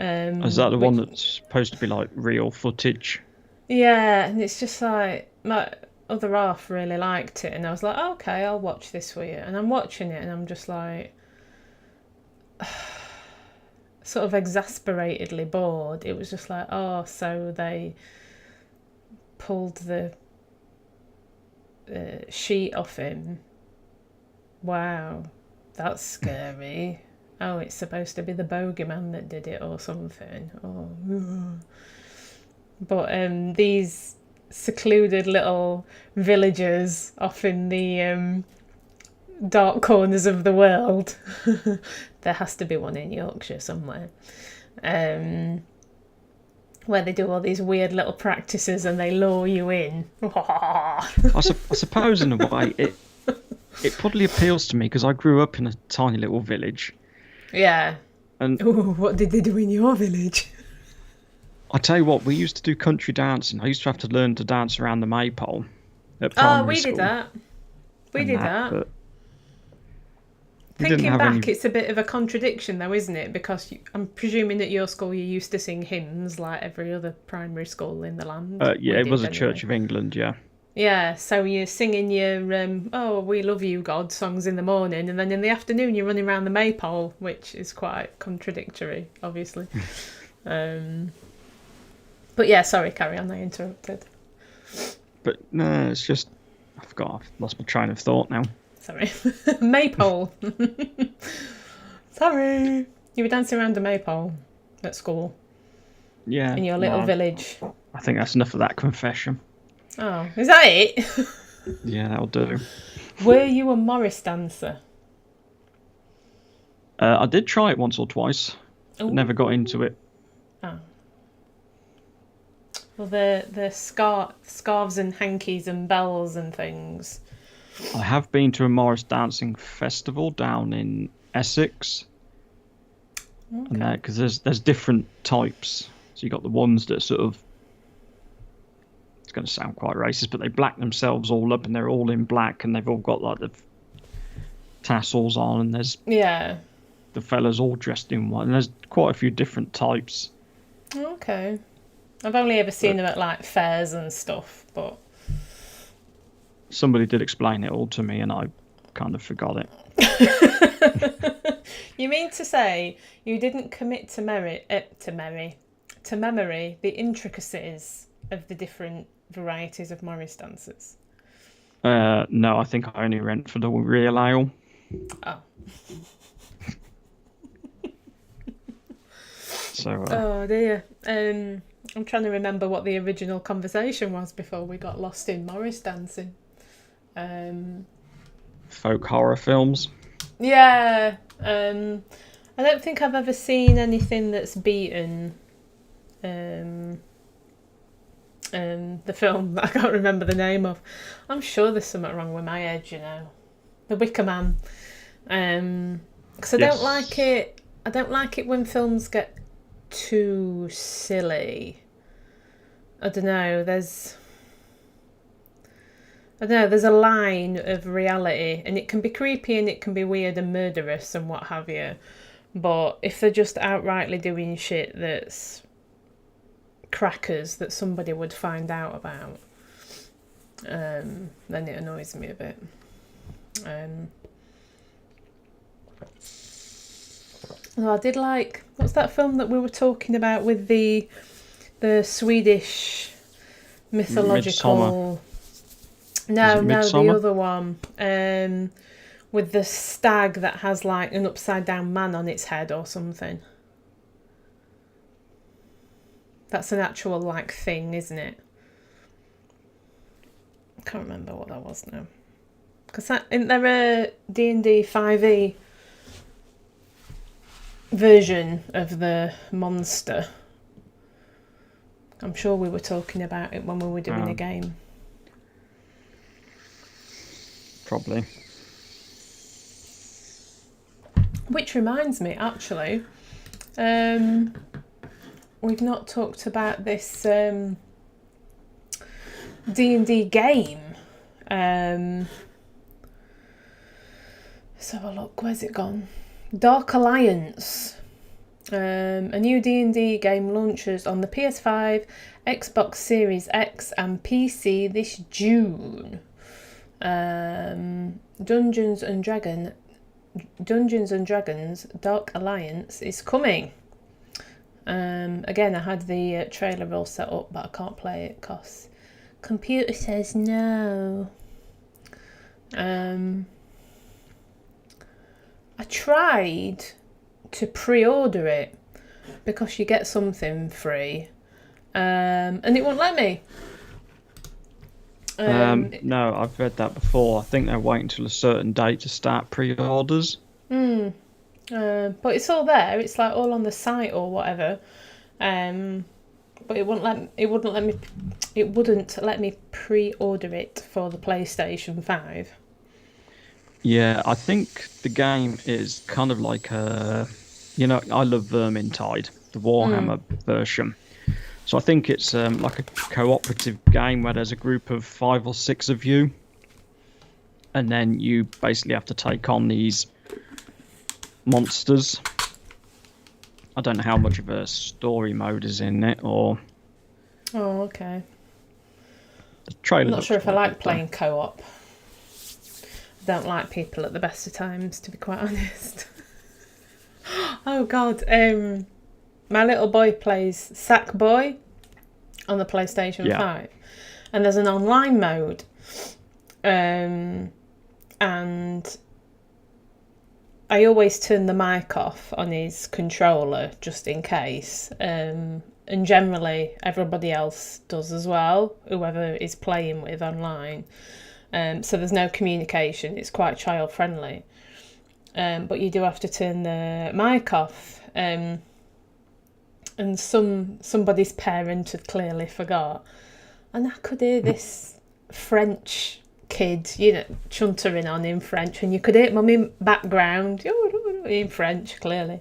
Is that the one that's supposed to be like real footage? Yeah, and it's just like my other half really liked it, and I was like, oh, okay, I'll watch this for you. And I'm watching it, and I'm just like sort of exasperatedly bored. It was just like, oh, so they pulled the sheet off him. Wow, that's scary. Oh, it's supposed to be the bogeyman that did it or something. Oh, but these secluded little villages off in the dark corners of the world. There has to be one in Yorkshire somewhere, where they do all these weird little practices and they lure you in. I suppose in a way it probably appeals to me because I grew up in a tiny little village. Yeah. And what did they do in your village? I tell you what, we used to do country dancing. I used to have to learn to dance around the maypole at primary school. Did that. We did that. Thinking back, it's a bit of a contradiction, though, isn't it? Because I'm presuming at your school you used to sing hymns like every other primary school in the land. Yeah, it was a Church of England, yeah. Yeah, so you're singing your "Oh, we love you, God" songs in the morning, and then in the afternoon you're running around the maypole, which is quite contradictory, obviously. But yeah, sorry, carry on. I interrupted. But no, it's just I've lost my train of thought now. Sorry. Maypole. Sorry. You were dancing around a maypole at school. Yeah. In your little village. I think that's enough of that confession. Oh, is that it? Yeah, that'll do. Were you a Morris dancer? I did try it once or twice. But never got into it. Oh. Well, the scarves and hankies and bells and things. I have been to a Morris dancing festival down in Essex. Okay. Because there's different types. So you got the ones that sort of, it's going to sound quite racist, but they black themselves all up and they're all in black and they've all got like the tassels on, and there's the fellas all dressed in white, and there's quite a few different types. Okay. I've only ever seen them at like fairs and stuff, but somebody did explain it all to me and I kind of forgot it. You mean to say you didn't commit to memory the intricacies of the different varieties of Morris dances? No, I think I only went for the real ale. Oh. So. Oh dear. I'm trying to remember what the original conversation was before we got lost in Morris dancing. Folk horror films. Yeah. I don't think I've ever seen anything that's beaten the film that I can't remember the name of. I'm sure there's something wrong with my head, you know. The Wicker Man. Because I don't like it. I don't like it when films get too silly. I don't know. There's a line of reality, and it can be creepy and it can be weird and murderous and what have you. But if they're just outrightly doing shit that's crackers that somebody would find out about, then it annoys me a bit. I did like, what's that film that we were talking about with the Swedish mythological... No, the other one. With the stag that has like an upside down man on its head or something. That's an actual like thing, isn't it? I can't remember what that was now. Because isn't there a D&D 5e version of the monster? I'm sure we were talking about it when we were doing a game. Probably. Which reminds me, actually, we've not talked about this D&D game. Let's have a look. Where's it gone? Dark Alliance. A new D&D game launches on the PS5, Xbox Series X and PC this June. Dungeons and Dragons Dark Alliance is coming. Again, I had the trailer all set up, but I can't play it because computer says no. I tried to pre-order it because you get something free, and it won't let me. No, I've read that before. I think they're waiting until a certain date to start pre-orders. But it's all there. It's like all on the site or whatever. But it wouldn't let me pre-order it for the PlayStation 5. Yeah, I think the game is kind of like I love Vermintide, the Warhammer version. So I think it's like a cooperative game where there's a group of 5 or 6 of you, and then you basically have to take on these monsters. I don't know how much of a story mode is in it, or... Oh, okay. The trailer I'm not sure if I like good, playing co-op. I don't like people at the best of times, to be quite honest. Oh, God. My little boy plays Sackboy on the PlayStation 5. And there's an online mode. And I always turn the mic off on his controller just in case. And generally everybody else does as well, whoever is playing with online. So there's no communication. It's quite child friendly. But you do have to turn the mic off. And somebody's parent had clearly forgot. And I could hear this French kid, chuntering on in French, and you could hear mum in background in French, clearly.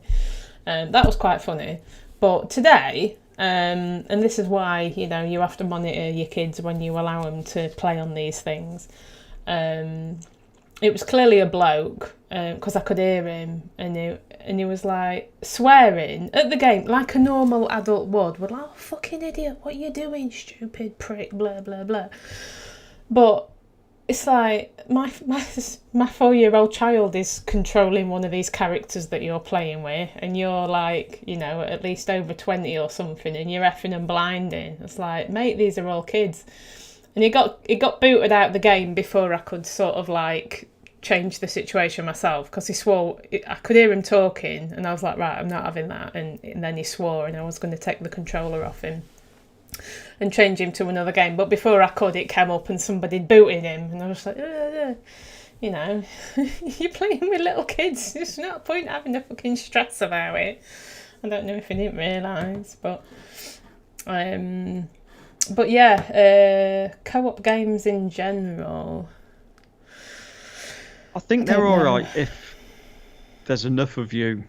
That was quite funny. But today, and this is why, you have to monitor your kids when you allow them to play on these things. It was clearly a bloke, because I could hear him, and he was like swearing at the game like a normal adult would. We're like, oh, fucking idiot, what are you doing, stupid prick, blah, blah, blah. But it's like my 4-year-old child is controlling one of these characters that you're playing with, and you're like, at least over 20 or something, and you're effing and blinding. It's like, mate, these are all kids. And he got booted out of the game before I could sort of like change the situation myself, because he swore. I could hear him talking, and I was like, right, I'm not having that. And then he swore, and I was going to take the controller off him and change him to another game. But before I could, it came up and somebody booted him, and I was like, you're playing with little kids. There's no point having a fucking stress about it. I don't know if he didn't realise, but yeah, co-op games in general. I think they're all right if there's enough of you,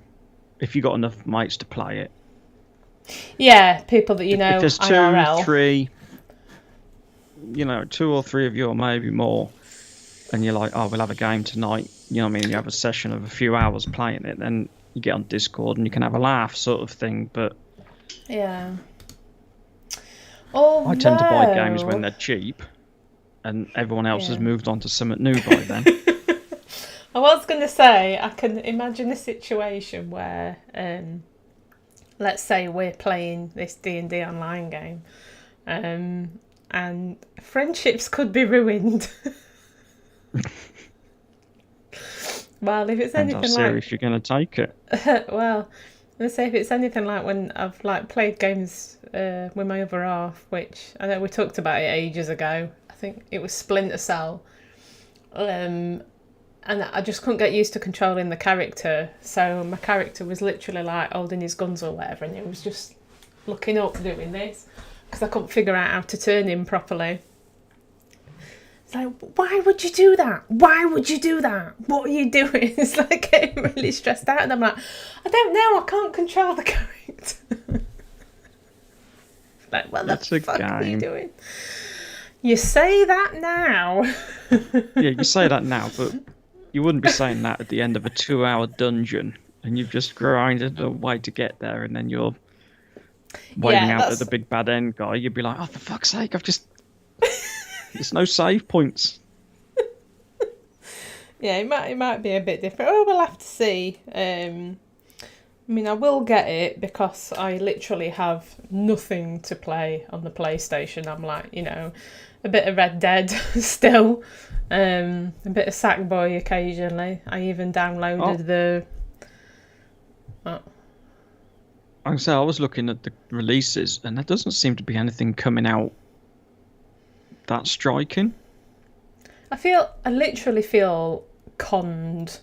if you got enough mates to play it. Yeah, people that if there's IRL. 2, 3, 2 or 3 of you, or maybe more, and you're like, oh, we'll have a game tonight. You know what I mean? You have a session of a few hours playing it, then you get on Discord and you can have a laugh, sort of thing. But yeah. I tend to buy games when they're cheap, and everyone else has moved on to something new by then. I was going to say, I can imagine a situation where, let's say we're playing this D&D online game, and friendships could be ruined. Well, if it's anything how serious you're going to take it. Well, let's say if it's anything like when I've played games with my other half, which I know we talked about it ages ago. I think it was Splinter Cell. And I just couldn't get used to controlling the character. So my character was literally like holding his guns or whatever, and he was just looking up doing this because I couldn't figure out how to turn him properly. It's like, why would you do that? Why would you do that? What are you doing? It's like getting really stressed out. And I'm like, I don't know. I can't control the character. Like, what the fuck are you doing? You say that now. Yeah, you say that now, but you wouldn't be saying that at the end of a 2-hour dungeon, and you've just grinded a way to get there, and then you're waiting out at the big bad end guy. You'd be like, oh, for fuck's sake, there's no save points. Yeah, it might be a bit different. Oh, we'll have to see. I will get it because I literally have nothing to play on the PlayStation. I'm like, a bit of Red Dead still, a bit of Sackboy occasionally. I even downloaded I was looking at the releases, and there doesn't seem to be anything coming out that striking. I literally feel conned.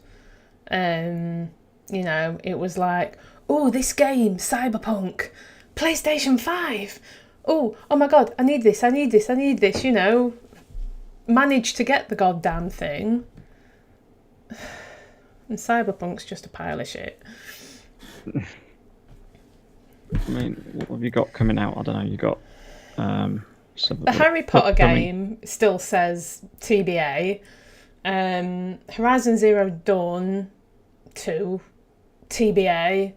It was like, oh, this game, Cyberpunk, PlayStation 5. Oh my God, I need this. Managed to get the goddamn thing. And Cyberpunk's just a pile of shit. I mean, what have you got coming out? I don't know. You got the Harry Potter game still says TBA. Horizon Zero Dawn 2 TBA.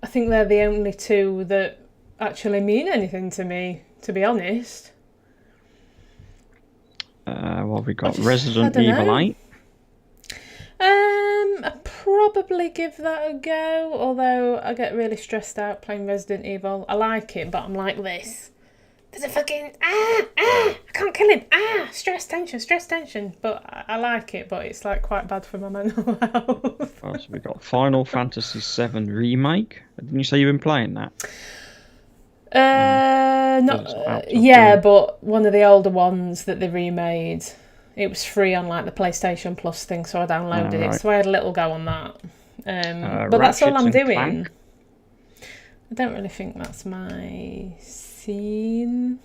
I think they're the only two that actually mean anything to me, to be honest. Well, we got Resident Evil 8. I'd probably give that a go, although I get really stressed out playing Resident Evil. I like it, but I'm like this. There's a fucking, I can't kill him, stress, tension. But I like it, but it's like quite bad for my mental health. Oh, so we got Final Fantasy VII Remake. Didn't you say you've been playing that? But one of the older ones that they remade. It was free on like the PlayStation Plus thing, so I downloaded it. So I had a little go on that. But that's all I'm doing. Clank. I don't really think that's my scene.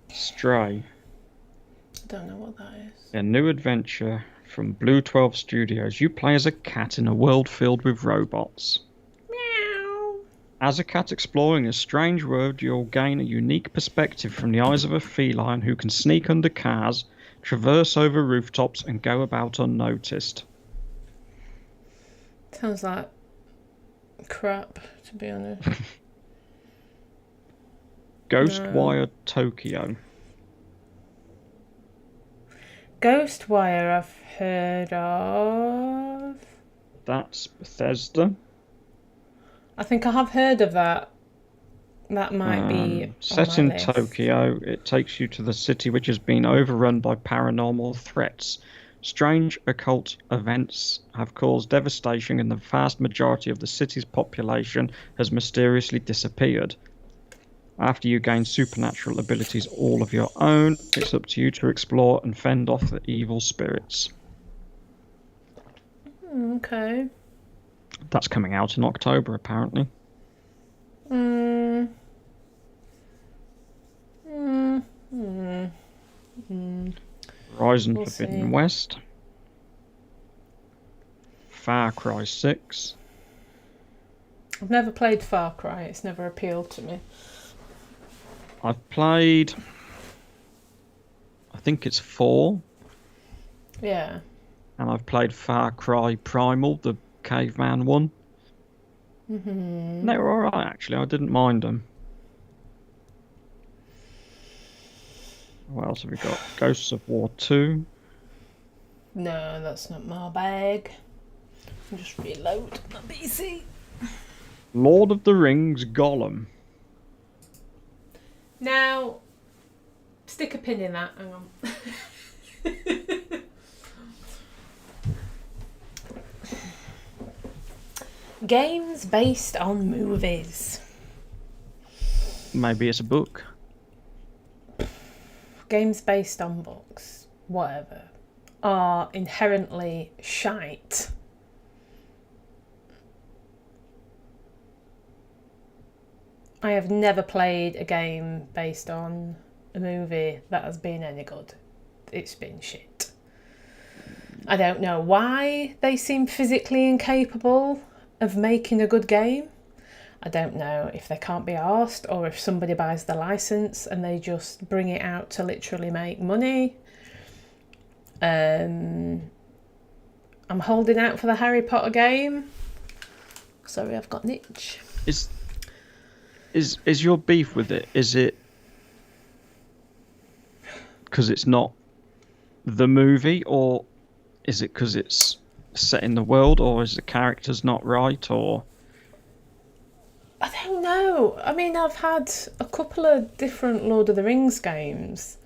Stray. I don't know what that is. A new adventure from Blue 12 Studios. You play as a cat in a world filled with robots. Meow. As a cat exploring a strange world, you'll gain a unique perspective from the eyes of a feline who can sneak under cars, traverse over rooftops, and go about unnoticed. Sounds like crap, to be honest. Ghostwire Tokyo. Ghostwire I've heard of. That's Bethesda. I think I have heard of that. That might be set in Tokyo. It takes you to the city which has been overrun by paranormal threats. Strange occult events have caused devastation, and the vast majority of the city's population has mysteriously disappeared. After you gain supernatural abilities all of your own, it's up to you to explore and fend off the evil spirits. Okay. That's coming out in October, apparently. Horizon Forbidden West. Far Cry 6. I've never played Far Cry. It's never appealed to me. I've played, I think it's 4. Yeah. And I've played Far Cry Primal, the caveman one. Mm-hmm. They were alright, actually. I didn't mind them. What else have we got? Ghosts of War 2. No, that's not my bag. I'll just reload my PC. Lord of the Rings Gollum. Now, stick a pin in that. Hang on. Games based on movies. Maybe it's a book. Games based on books, whatever, are inherently shite. I have never played a game based on a movie that has been any good. It's been shit. I don't know why they seem physically incapable of making a good game. I don't know if they can't be arsed or if somebody buys the license and they just bring it out to literally make money. I'm holding out for the Harry Potter game. Sorry, I've got an itch. Is your beef with it? Is it because it's not the movie, or is it because it's set in the world, or is the characters not right, or? I don't know. I mean, I've had a couple of different Lord of the Rings games,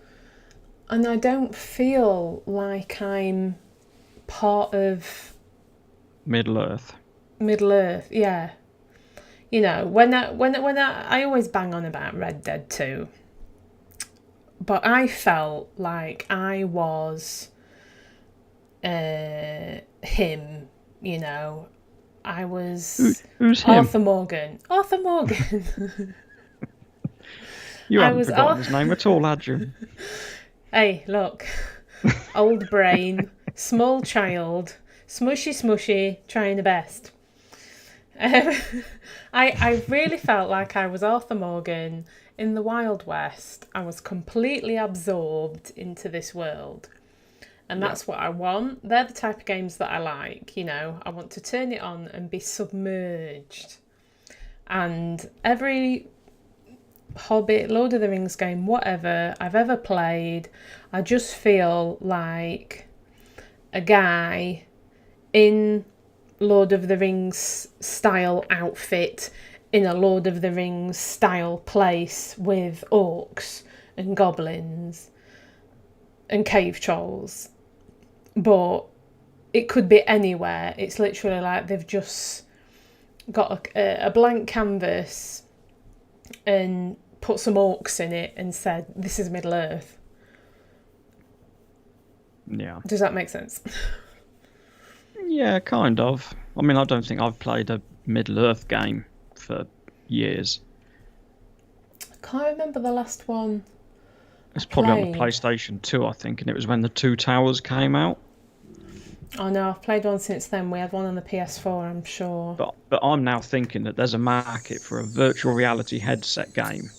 and I don't feel like I'm part of Middle Earth. Middle Earth, yeah. You know, when I always bang on about Red Dead 2, but I felt like I was him, you know. I was Who's Arthur him? Morgan. Arthur Morgan. You haven't forgotten his name at all, had you? Hey, look. Old brain, small child, smushy, trying the best. I really felt like I was Arthur Morgan in the Wild West. I was completely absorbed into this world. And that's what I want. They're the type of games that I like, you know. I want to turn it on and be submerged. And every Hobbit, Lord of the Rings game, whatever I've ever played, I just feel like a guy in Lord of the Rings style outfit in a Lord of the Rings style place with orcs and goblins and cave trolls. But it could be anywhere. It's literally like they've just got a blank canvas and put some orcs in it and said, this is Middle Earth. Yeah. Does that make sense? Yeah, kind of. I mean, I don't think I've played a Middle Earth game for years. I can't remember the last one. It's probably on the PlayStation 2, I think, and it was when the Two Towers came out. Oh no, I've played one since then. We had one on the PS4, I'm sure. But I'm now thinking that there's a market for a virtual reality headset game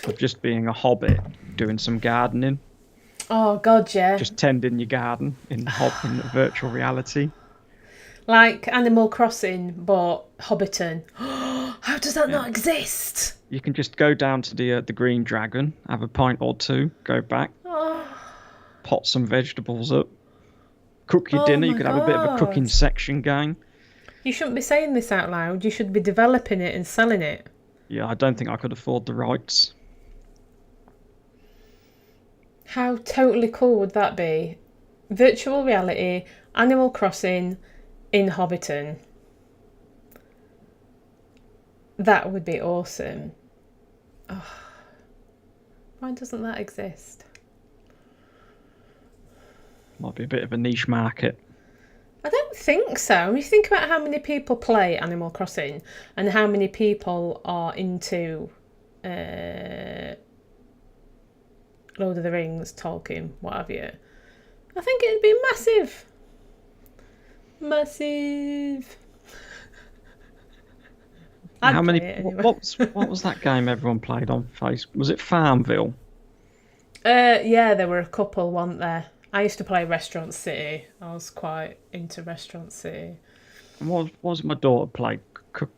of just being a hobbit doing some gardening. Oh god, yeah. Just tending your garden in the virtual reality. Like Animal Crossing, but Hobbiton. How does that not exist? You can just go down to the Green Dragon, have a pint or two, go back, pot some vegetables up, cook your dinner. You could have a bit of a cooking section going. You shouldn't be saying this out loud. You should be developing it and selling it. Yeah, I don't think I could afford the rights. How totally cool would that be? Virtual reality, Animal Crossing in Hobbiton. That would be awesome. Oh, why doesn't that exist? Might be a bit of a niche market. I don't think so. When you think about how many people play Animal Crossing and how many people are into Lord of the Rings, Tolkien, what have you, I think it'd be massive. Massive. How many? Anyway. What was that game everyone played on Facebook? Was it Farmville? Yeah, there were a couple, weren't there? I used to play Restaurant City. I was quite into Restaurant City. And what was it my daughter played?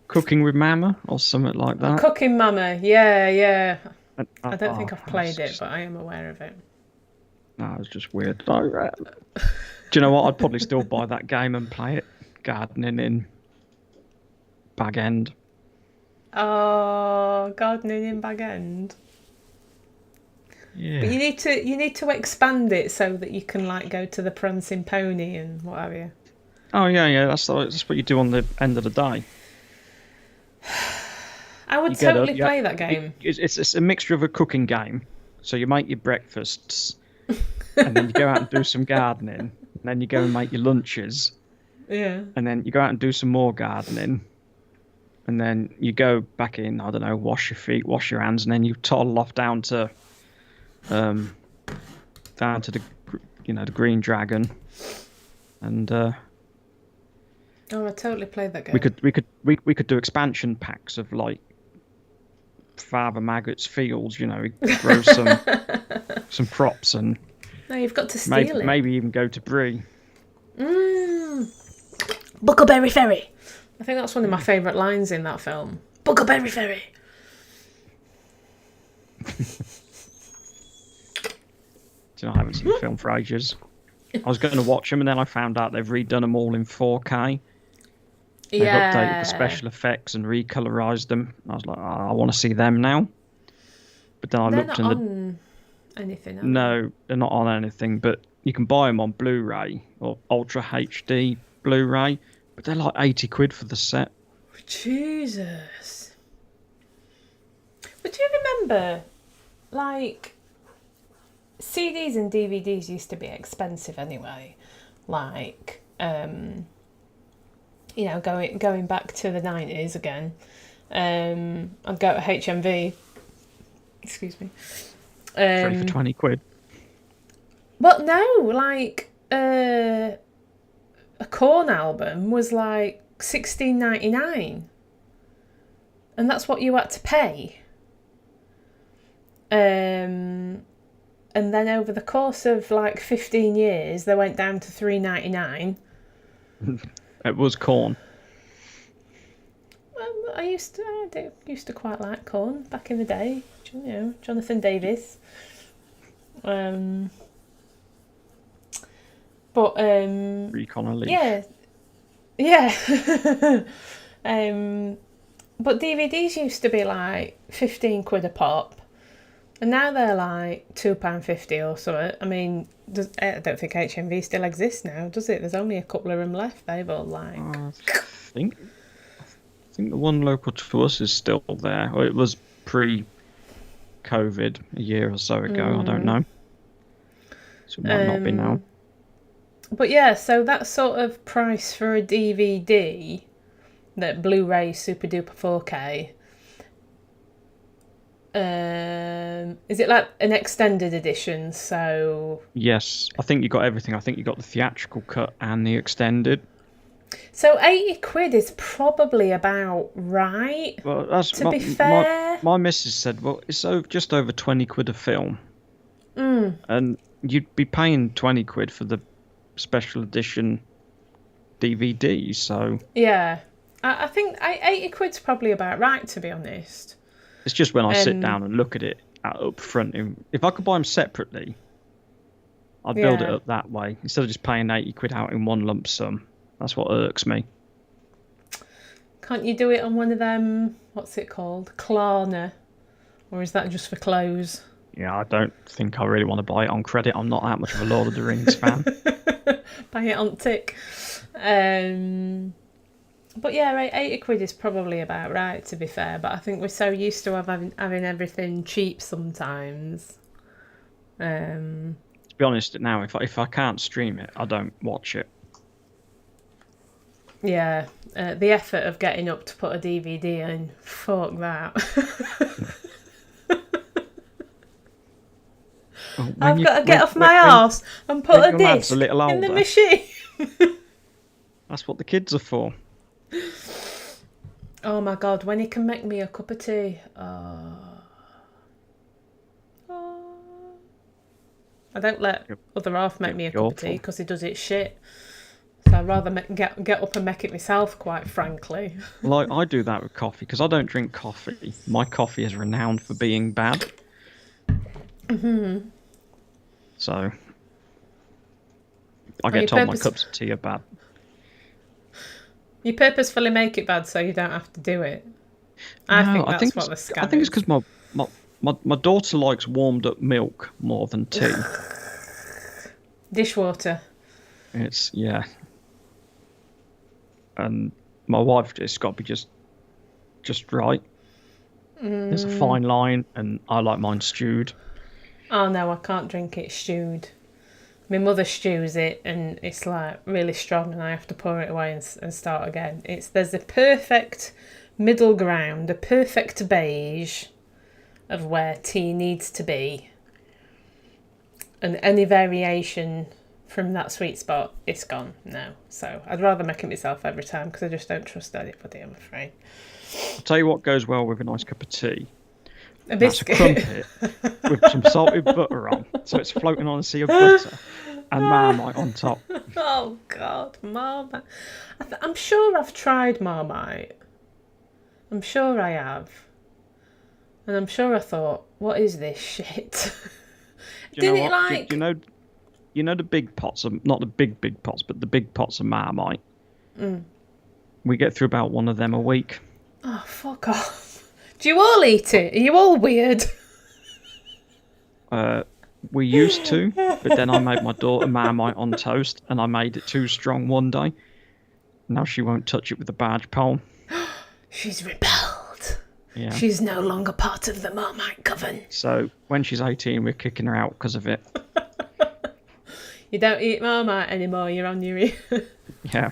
Cooking with Mama or something like that? Cooking Mama, yeah. And, I don't think I've played it, but I am aware of it. No, it was just weird. Do you know what? I'd probably still buy that game and play it. Gardening in Bag End. Oh, gardening in Bag End. Yeah. But you need to expand it so that you can like go to the prancing pony and what have you. Oh yeah. That's what you do on the end of the day. I would totally play that game. It's a mixture of a cooking game. So you make your breakfasts, and then you go out and do some gardening, and then you go and make your lunches. Yeah. And then you go out and do some more gardening. And then you go back in, I don't know, wash your feet, wash your hands, and then you toddle off down to the the Green Dragon. And I totally played that game. We could do expansion packs of like Father Maggot's fields, grow some crops and no, you've got to steal it. Maybe even go to Brie. Buckleberry Ferry. I think that's one of my favourite lines in that film. Buckleberry Ferry. I haven't seen the film for ages. I was going to watch them, and then I found out they've redone them all in 4K. They've updated the special effects and recolorized them. I was like, I want to see them now. But then I looked in on anything. No, they're not on anything. But you can buy them on Blu-ray or Ultra HD Blu-ray. But they're like £80 for the set. Jesus. But do you remember, like, CDs and DVDs used to be expensive anyway. Like, going back to the 90s again. I'd go to HMV. Excuse me. Free for £20. Well, no, like, a Korn album was like $16.99, and that's what you had to pay. and then over the course of like 15 years, they went down to $3.99. It was corn. I used to quite like corn back in the day. You know, Jonathan Davis. But Recon a leaf. Yeah. But DVDs used to be like 15 quid a pop, and now they're like £2.50 or something. I mean, I don't think HMV still exists now, does it? There's only a couple of them left. They've all like. I think the one local to us is still there. Or it was pre-COVID, a year or so ago. I don't know. So it might not be now. But yeah, so that sort of price for a DVD, that Blu-ray Super Duper 4K, is it like an extended edition? So yes, I think you got everything. I think you got the theatrical cut and the extended. So 80 quid is probably about right. Well, that's to be fair. My missus said, well, it's just over 20 quid a film. And you'd be paying 20 quid for the special edition DVD, so... Yeah. I think 80 quid's probably about right, to be honest. It's just when I sit down and look at it up front. If I could buy them separately, I'd build it up that way, instead of just paying 80 quid out in one lump sum. That's what irks me. Can't you do it on one of them, what's it called, Klarna? Or is that just for clothes? Yeah, I don't think I really want to buy it on credit. I'm not that much of a Lord of the Rings fan. Buy it on tick. But yeah, 80 quid is probably about right, to be fair. But I think we're so used to having everything cheap sometimes. To be honest, now, if I can't stream it, I don't watch it. Yeah, the effort of getting up to put a DVD in, fuck that. I've got to get off my arse and put a disc in the machine. That's what the kids are for. Oh my God, when he can make me a cup of tea. I don't let other half make me a cup of tea because he does it shit. So I'd rather get up and make it myself, quite frankly. Like, I do that with coffee because I don't drink coffee. My coffee is renowned for being bad. So I get told my cups of tea are bad. You purposefully make it bad so you don't have to do it. I think what the scam is. I think it's because my daughter likes warmed up milk more than tea. Dishwater. Yeah. And my wife, it's got to be just right. There's a fine line, and I like mine stewed. Oh no, I can't drink it stewed. My mother stews it, and it's like really strong, and I have to pour it away and start again. There's a perfect middle ground, a perfect beige of where tea needs to be, and any variation from that sweet spot, it's gone now. So I'd rather make it myself every time because I just don't trust anybody, I'm afraid. I'll tell you what goes well with a nice cup of tea. A biscuit. That's a crumpet with some salted butter on, so it's floating on a sea of butter, and marmite on top. Oh God, marmite! I'm sure I've tried marmite. I'm sure I have, and I'm sure I thought, "What is this shit?" You know the big pots of, not the big pots, but the big pots of marmite. We get through about one of them a week. Oh, fuck off. Do you all eat it? Are you all weird? We used to, but then I made my daughter marmite on toast, and I made it too strong one day. Now she won't touch it with a barge pole. She's rebelled. Yeah. She's no longer part of the Marmite coven. So when she's 18, we're kicking her out because of it. You don't eat Marmite anymore, you're on your ear. Yeah.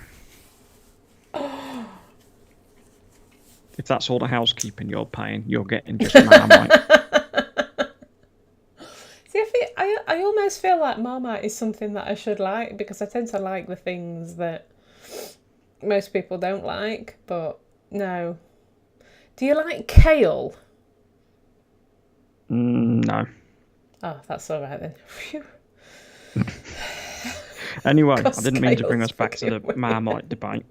If that's all the housekeeping you're paying, you're getting just Marmite. See, I almost feel like Marmite is something that I should like, because I tend to like the things that most people don't like, but no. Do you like kale? No. Oh, that's all right then. Phew. Anyway, I didn't mean to bring us back to the Marmite debate.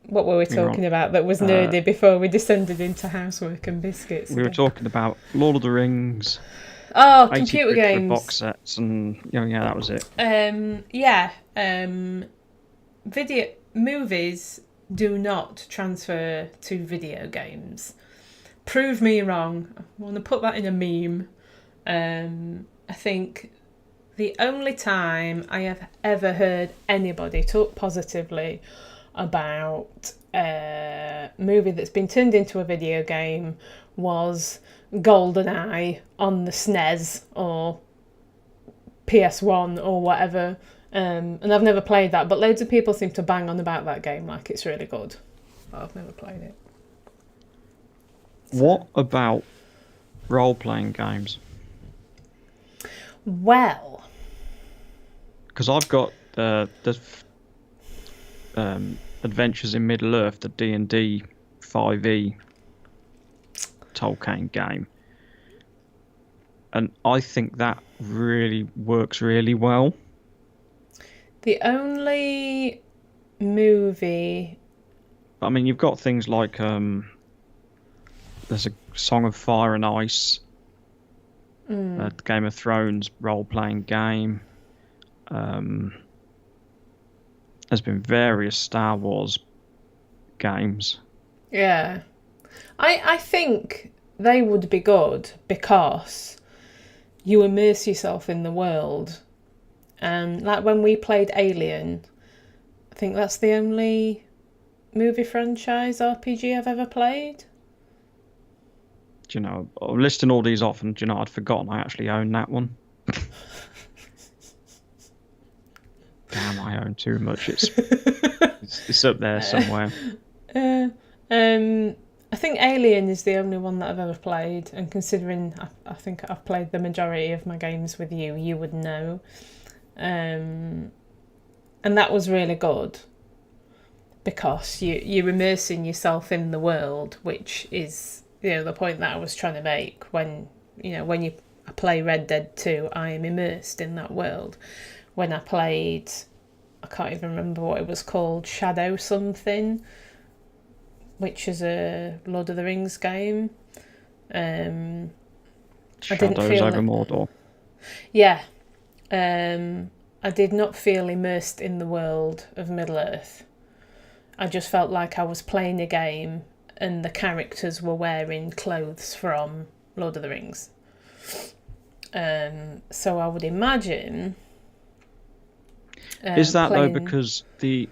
What were we talking about that was nerdy before we descended into housework and biscuits? We were talking about Lord of the Rings. Oh, computer games. Box sets and yeah, that was it. Video movies do not transfer to video games. Prove me wrong. I want to put that in a meme. I think the only time I have ever heard anybody talk positively about a movie that's been turned into a video game was GoldenEye on the SNES or PS1 or whatever. And I've never played that, but loads of people seem to bang on about that game like it's really good. But I've never played it. What about role-playing games? Well, because I've got the Adventures in Middle-earth, the D&D 5e Tolkien game, and I think that really works really well. The only movie... I mean, you've got things like there's a Song of Fire and Ice, the Game of Thrones role-playing game. There's been various Star Wars games. Yeah. I think they would be good because you immerse yourself in the world. And like when we played Alien, I think that's the only movie franchise RPG I've ever played. Do you know, listing all these off, and do you know, I'd forgotten I actually own that one. Damn, I own too much. It's up there somewhere. I think Alien is the only one that I've ever played, and considering I think I've played the majority of my games with you, you would know. And that was really good because you're immersing yourself in the world, which is the point that I was trying to make. When I play Red Dead 2, I am immersed in that world. When I played, I can't even remember what it was called, Shadow something, which is a Lord of the Rings game. Shadows over Mordor. Yeah. I did not feel immersed in the world of Middle-earth. I just felt like I was playing a game and the characters were wearing clothes from Lord of the Rings. So I would imagine... is that though because the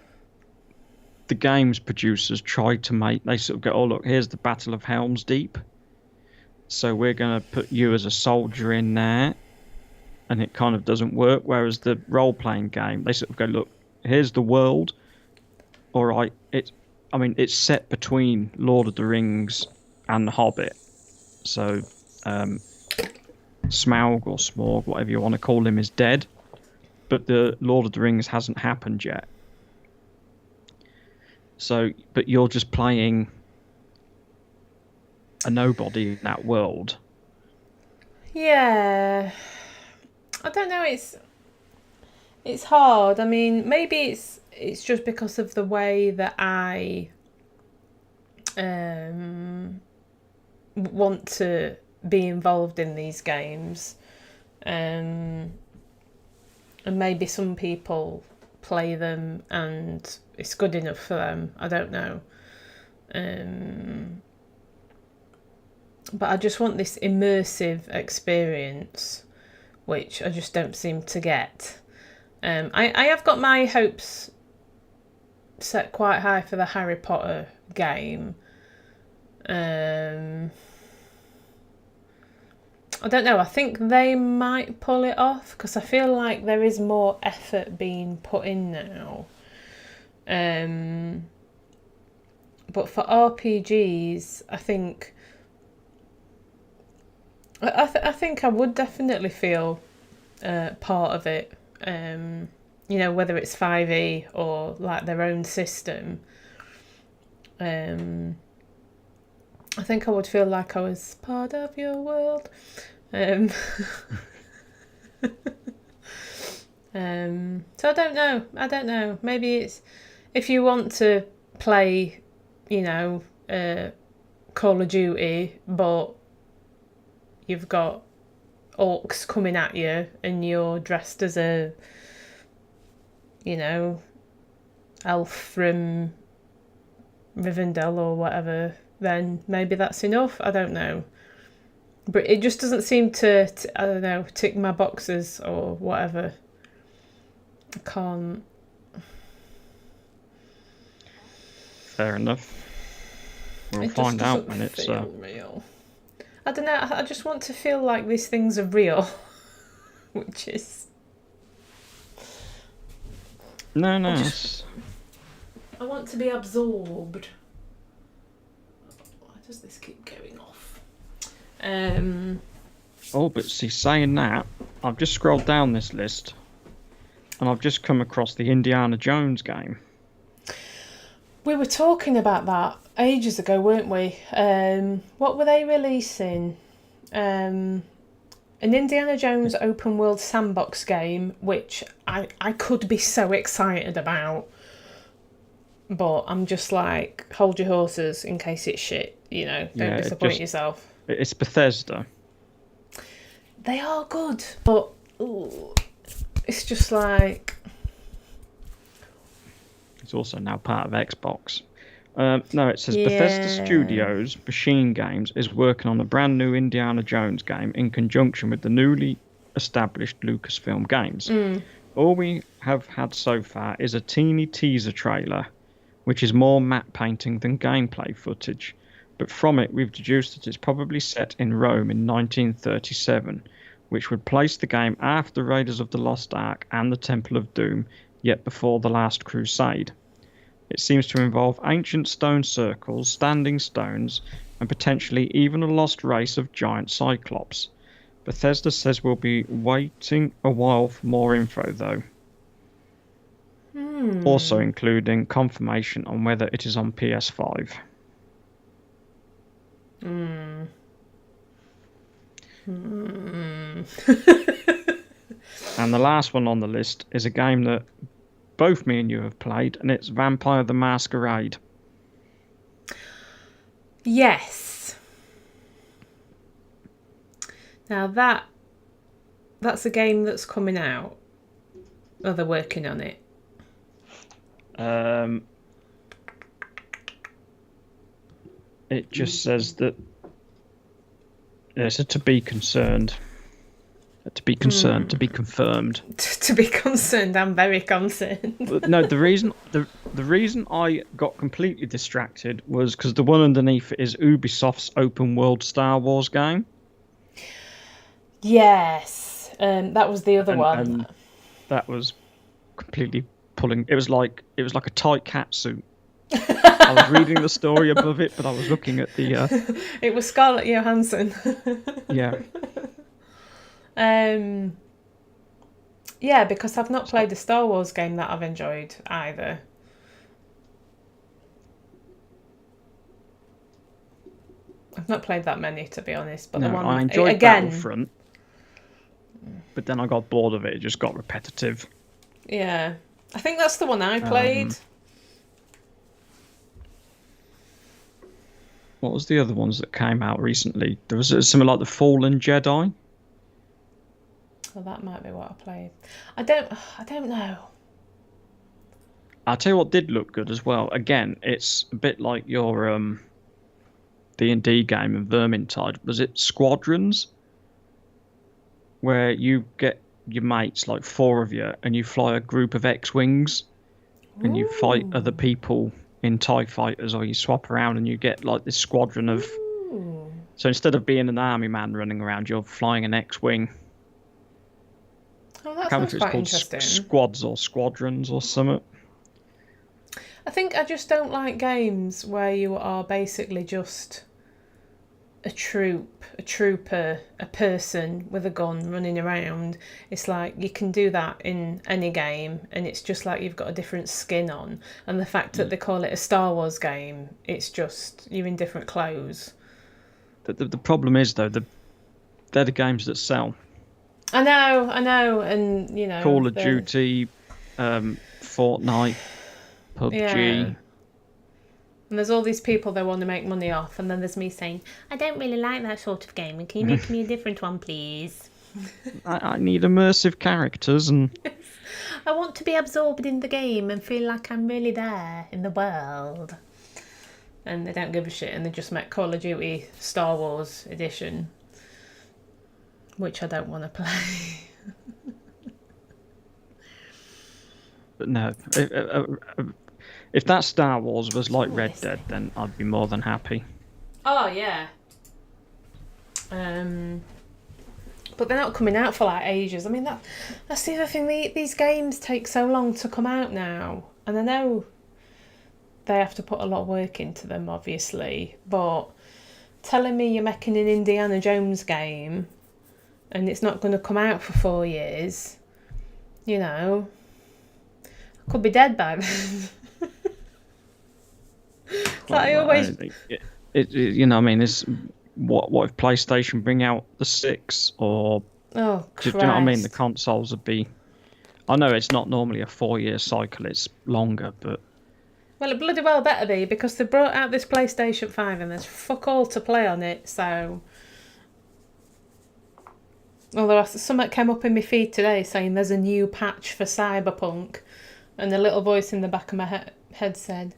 games producers tried to make... They sort of go, oh look, here's the Battle of Helm's Deep. So we're going to put you as a soldier in there. And it kind of doesn't work. Whereas the role-playing game, they sort of go, look, here's the world. All right, it's set between Lord of the Rings and The Hobbit. So Smaug or Smorg, whatever you want to call him, is dead. But the Lord of the Rings hasn't happened yet. So, but you're just playing a nobody in that world. Yeah. I don't know, it's hard. I mean, maybe it's just because of the way that I want to be involved in these games. And maybe some people play them and it's good enough for them. I don't know. But I just want this immersive experience, which I just don't seem to get. I have got my hopes set quite high for the Harry Potter game. I don't know, I think they might pull it off because I feel like there is more effort being put in now. But for RPGs, I think I think I would definitely feel part of it. Whether it's 5e or like their own system. I think I would feel like I was part of your world. So I don't know. Maybe it's if you want to play, Call of Duty, but you've got orcs coming at you and you're dressed as a, elf from Rivendell or whatever, then maybe that's enough. I don't know. But it just doesn't seem to I don't know, tick my boxes or whatever. I can't. Fair enough. We'll find out when it's real. I don't know. I just want to feel like these things are real, which is no. I want to be absorbed. Why does this keep going off? Oh, but see, saying that, I've just scrolled down this list, and I've just come across the Indiana Jones game. We were talking about that ages ago, weren't we? What were they releasing? An Indiana Jones open world sandbox game, which I could be so excited about. But I'm just like, hold your horses in case it's shit, don't disappoint yourself. It's Bethesda. They are good, but it's just like... It's also now part of Xbox. No, it says Bethesda Studios Machine Games is working on a brand new Indiana Jones game in conjunction with the newly established Lucasfilm Games. All we have had so far is a teeny teaser trailer, which is more matte painting than gameplay footage. But from it, we've deduced that it's probably set in Rome in 1937, which would place the game after Raiders of the Lost Ark and the Temple of Doom, yet before the Last Crusade. It seems to involve ancient stone circles, standing stones, and potentially even a lost race of giant cyclops. Bethesda says we'll be waiting a while for more info, though. Also including confirmation on whether it is on PS5. And the last one on the list is a game that both me and you have played, and it's Vampire the Masquerade. Yes. Now that's a game that's coming out. Or they're working on it. It just says that it's a to be concerned. To be concerned, to be confirmed. To be concerned, I'm very concerned. No, the reason I got completely distracted was because the one underneath it is Ubisoft's open world Star Wars game. Yes, that was the other one. And that was completely pulling. It was like a tight cat suit. I was reading the story above it, but I was looking at the. It was Scarlett Johansson. Yeah. Yeah, because I've not played a Star Wars game that I've enjoyed either. I've not played that many, to be honest. But no, the one I enjoyed again, Battlefront, but then I got bored of it. It just got repetitive. Yeah, I think that's the one I played. What was the other ones that came out recently? There was something like The Fallen Jedi. Well, that might be what I played. I don't know. I'll tell you what did look good as well. Again, it's a bit like your D&D game in Vermintide. Was it Squadrons? Where you get your mates, like 4 of you, and you fly a group of X-Wings, and you fight other people in TIE fighters, or you swap around and you get like this squadron of... Ooh. So instead of being an army man running around, you're flying an X-Wing. Oh, that sounds quite interesting. Squads or Squadrons or something. I think I just don't like games where you are basically just a trooper, a person with a gun running around. It's like you can do that in any game, and it's just like you've got a different skin on. And the fact that they call it a Star Wars game, it's just you're in different clothes. The problem is though they're the games that sell. I know, and you know. Call of Duty, Fortnite, PUBG. Yeah. And there's all these people that want to make money off, and then there's me saying, I don't really like that sort of game, and can you make me a different one, please? I need immersive characters, and I want to be absorbed in the game and feel like I'm really there in the world. And they don't give a shit, and they just make Call of Duty Star Wars Edition, which I don't want to play. But no, if that Star Wars was like Red Dead, then I'd be more than happy. Oh yeah. But they're not coming out for like ages. I mean that's the other thing. These games take so long to come out now, and I know they have to put a lot of work into them, obviously. But telling me you're making an Indiana Jones game, and it's not going to come out for 4 years, you know, I could be dead by then. I always. You know, I mean, it's what if PlayStation bring out the 6 or? Oh, Christ. Do you know what I mean? The consoles would be. I know it's not normally a 4-year cycle; it's longer, but. Well, it bloody well better be, because they brought out this PlayStation 5 and there's fuck all to play on it, so. Although something came up in my feed today saying there's a new patch for Cyberpunk, and a little voice in the back of my head said,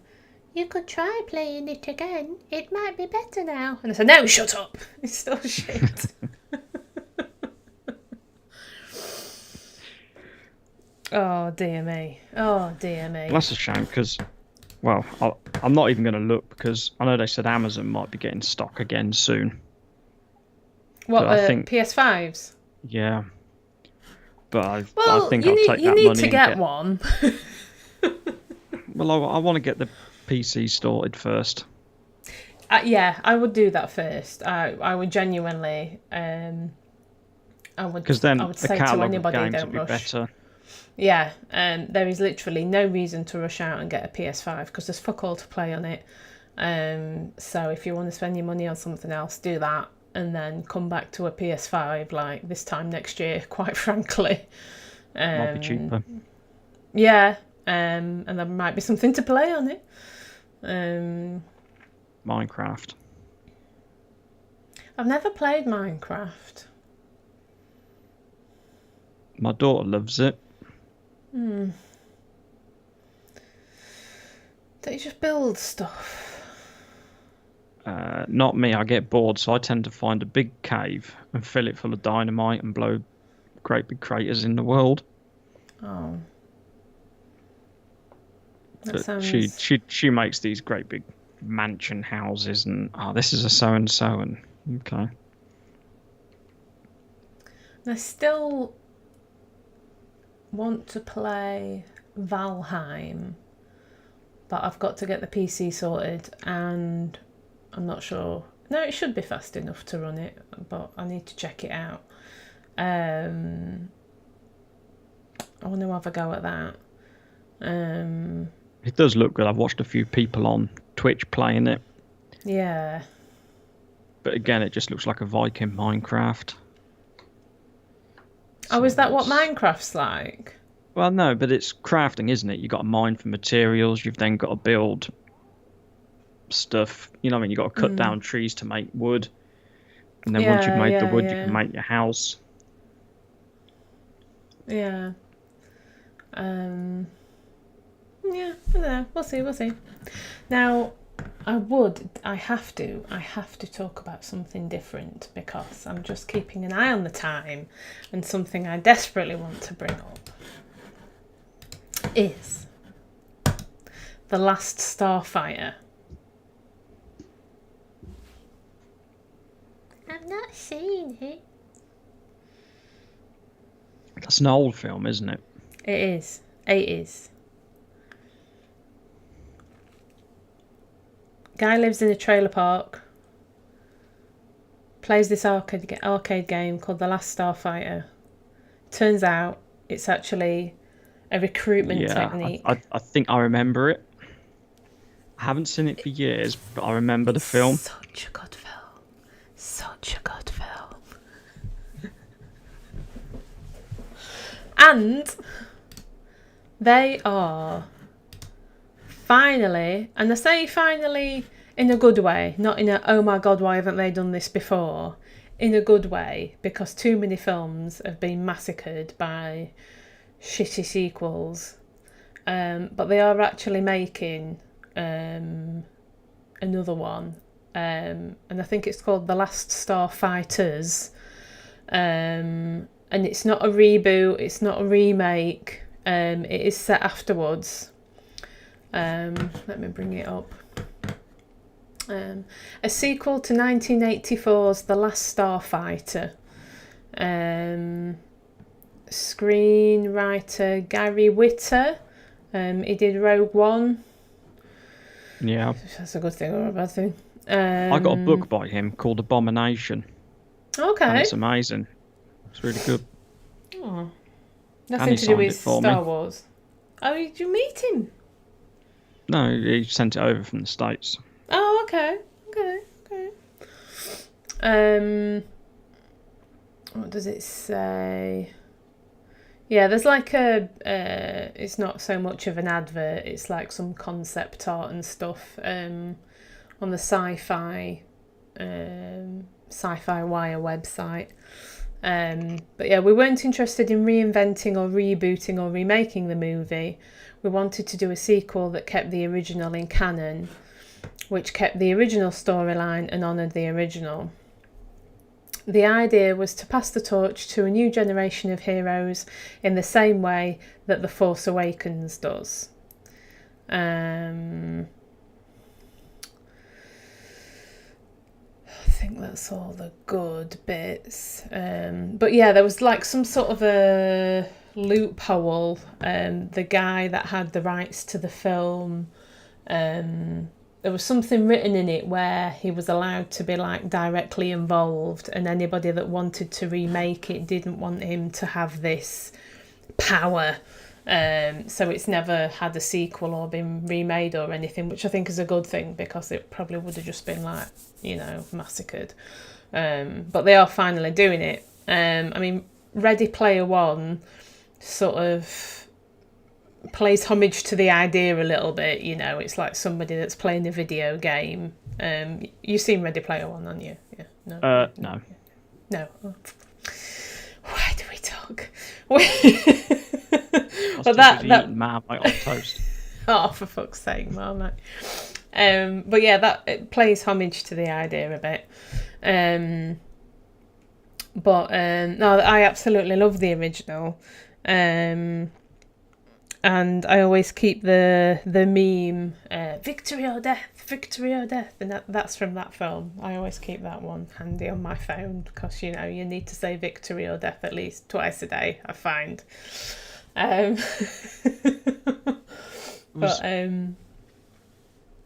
you could try playing it again. It might be better now. And I said, no, shut up. It's still shit. Oh, dear me. Oh, dear me. Well, that's a shame because, well, I'm not even going to look because I know they said Amazon might be getting stock again soon. What, I think PS5s? Yeah. But I think I'll take that money. You need to get one. Well, I want to get the PC sorted first. Yeah, I would do that first. I would genuinely. I would. Because then I would the say to catalogue of anybody, games don't would be rush. better. Yeah, there is literally no reason to rush out and get a PS5 because there's fuck all to play on it. So if you want to spend your money on something else, do that, and then come back to a PS5 like this time next year. Quite frankly, Might be cheaper. Yeah, and there might be something to play on it. Minecraft. I've never played Minecraft. My daughter loves it. Don't you just build stuff? Not me. I get bored, so I tend to find a big cave and fill it full of dynamite and blow great big craters in the world. Oh. But sounds... she makes these great big mansion houses and this is a so and so and okay. I still want to play Valheim, but I've got to get the PC sorted and I'm not sure. No, it should be fast enough to run it, but I need to check it out. I want to have a go at that. It does look good. I've watched a few people on Twitch playing it. Yeah. But again, it just looks like a Viking Minecraft. Oh, is that what Minecraft's like? Well, no, but it's crafting, isn't it? You've got to mine for materials. You've then got to build stuff. You know what I mean? You've got to cut down trees to make wood. And then once you've made the wood, you can make your house. Yeah. Yeah, I don't know. We'll see. Now, I have to talk about something different because I'm just keeping an eye on the time, and something I desperately want to bring up is The Last Starfighter. I've not seen it. That's an old film, isn't it? It is. It is. Guy lives in a trailer park, plays this arcade game called The Last Starfighter. Turns out it's actually a recruitment technique. I think I remember it. I haven't seen it for years, but I remember the film. Such a good film. Such a good film. And they are finally, and I say finally in a good way, not in a, oh my God, why haven't they done this before? In a good way, because too many films have been massacred by shitty sequels. But they are actually making another one. And I think it's called The Last Starfighters. And it's not a reboot, it's not a remake. It is set afterwards. Let me bring it up. A sequel to 1984's The Last Starfighter. Screenwriter Gary Whitta. He did Rogue One. Yeah. That's a good thing or a bad thing. I got a book by him called Abomination. Okay. And it's amazing. It's really good. Oh. Nothing to do with Star Wars. Oh, did you meet him? No, he sent it over from the States. Oh, okay. What does it say? Yeah, there's like it's not so much of an advert, it's like some concept art and stuff on the Sci-Fi Wire website. But yeah, we weren't interested in reinventing or rebooting or remaking the movie. We wanted to do a sequel that kept the original in canon, which kept the original storyline and honoured the original. The idea was to pass the torch to a new generation of heroes in the same way that The Force Awakens does. I think that's all the good bits. But yeah, there was like some sort of a loophole. The guy that had the rights to the film, there was something written in it where he was allowed to be like directly involved, and anybody that wanted to remake it didn't want him to have this power. So it's never had a sequel or been remade or anything, which I think is a good thing, because it probably would have just been like, massacred. But they are finally doing it. I mean, Ready Player One sort of plays homage to the idea a little bit, it's like somebody that's playing a video game. You've seen Ready Player One, haven't you? Yeah. No. No. Why do we talk? But that marmite on toast. Oh, for fuck's sake, marmite. But yeah, it plays homage to the idea a bit. No, I absolutely love the original. And I always keep the meme, victory or death, and that's from that film. I always keep that one handy on my phone, because you need to say victory or death at least twice a day, I find. Go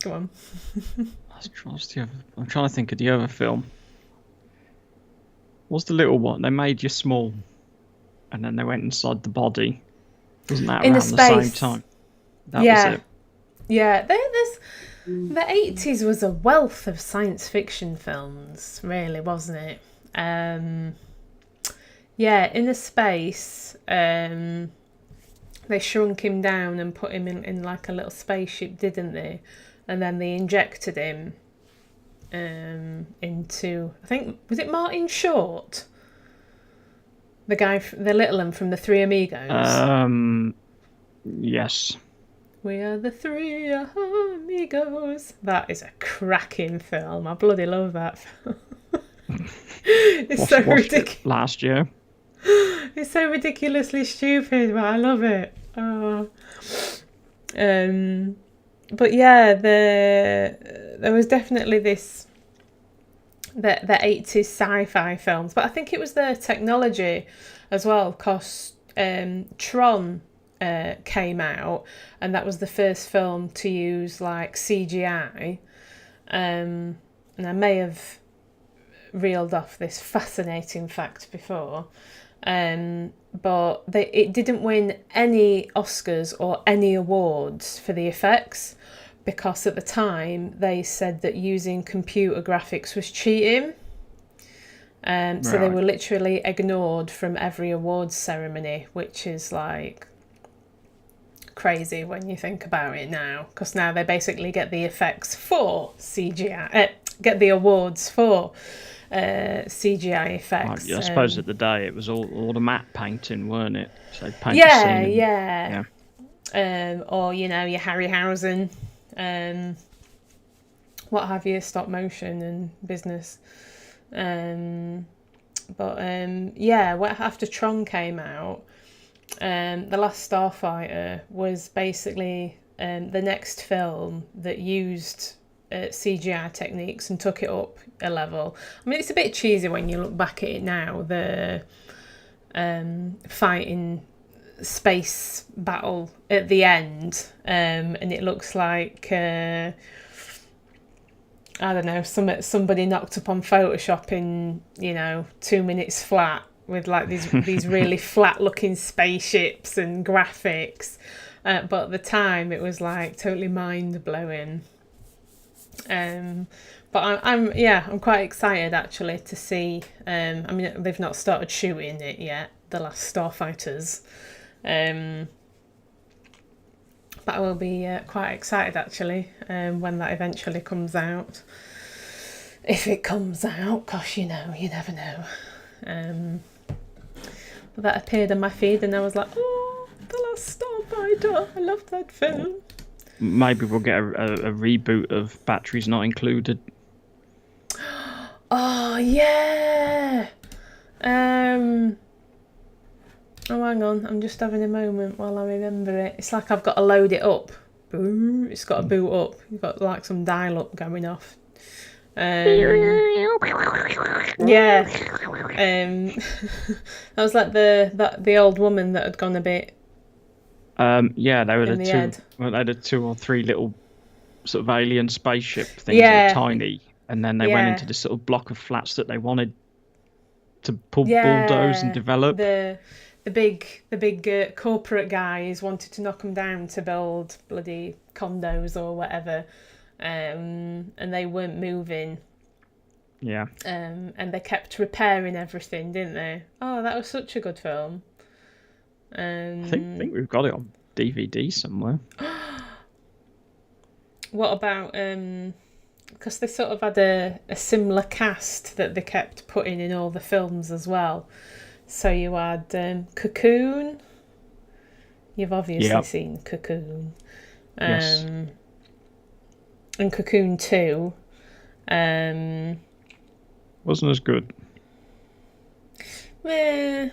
on. I'm trying to think of the other film. What's the little one? They made you small, and then they went inside the body. Wasn't that around the same time? That was it. Yeah, the 80s was a wealth of science fiction films, really, wasn't it? Inner Space, they shrunk him down and put him in like a little spaceship, didn't they? And then they injected him into, I think, was it Martin Short? The guy, the little one from the Three Amigos. Yes. We are the Three Amigos. That is a cracking film. I bloody love that film. It's so ridiculous. Last year. It's so ridiculously stupid, but I love it. Oh. But yeah, there was definitely this. The 80s sci-fi films, but I think it was the technology as well, because Tron came out, and that was the first film to use like CGI, and I may have reeled off this fascinating fact before, but it didn't win any Oscars or any awards for the effects, because at the time they said that using computer graphics was cheating. So they were literally ignored from every awards ceremony, which is like crazy when you think about it now, because now they basically get the effects for CGI, get the awards for CGI effects. I suppose at the day it was all the matte painting, weren't it? So paint yeah. Or you know, your Harryhausen, what have you, stop motion and business. But after Tron came out, The Last Starfighter was basically the next film that used CGI techniques and took it up a level. I mean, it's a bit cheesy when you look back at it now, the fighting space battle at the end, and it looks like I don't know, somebody knocked up on Photoshop in 2 minutes flat with like these really flat looking spaceships and graphics, but at the time it was like totally mind blowing. But I'm quite excited actually to see. I mean, they've not started shooting it yet, The Last Starfighters. But I will be quite excited actually when that eventually comes out. If it comes out, gosh, you never know. But that appeared on my feed and I was like, oh, The Last Starfighter, I love that film. Maybe we'll get a reboot of Batteries Not Included. Oh, yeah! Oh, hang on. I'm just having a moment while I remember it. It's like I've got to load it up. Boom. It's got to boot up. You've got like some dial-up going off. Yeah. That was like the old woman that had gone a bit. Yeah, they were they had 2 or 3 little sort of alien spaceship things that were tiny, and then they went into this sort of block of flats that they wanted to bulldoze and develop. The big corporate guys wanted to knock them down to build bloody condos or whatever, and they weren't moving. Yeah. And they kept repairing everything, didn't they? Oh, that was such a good film. I think we've got it on DVD somewhere. What about because they sort of had a similar cast that they kept putting in all the films as well. So you had Cocoon. You've obviously seen Cocoon. Yes. And Cocoon 2. Wasn't as good. But they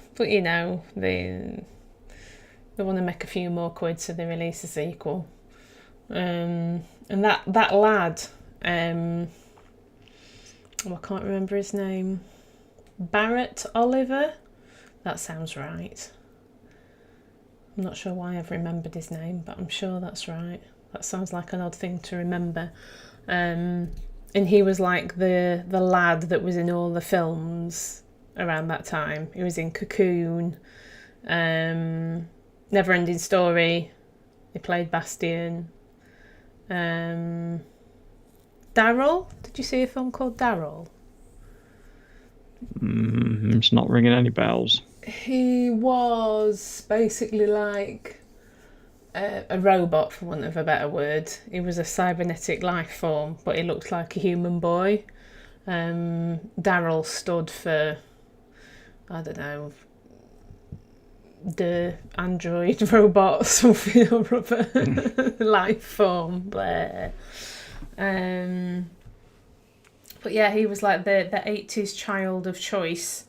want to make a few more quid, so they release a sequel. And that lad, I can't remember his name. Barrett Oliver? That sounds right. I'm not sure why I've remembered his name, but I'm sure that's right. That sounds like an odd thing to remember. And he was like the lad that was in all the films around that time. He was in Cocoon, Neverending Story. He played Bastian. Daryl? Did you see a film called Daryl? It's not ringing any bells. He was basically like a robot, for want of a better word. He was a cybernetic life form, but he looked like a human boy. Daryl stood for, I don't know, the android robot, something or other, life form. Blah. But yeah, he was like the 80s child of choice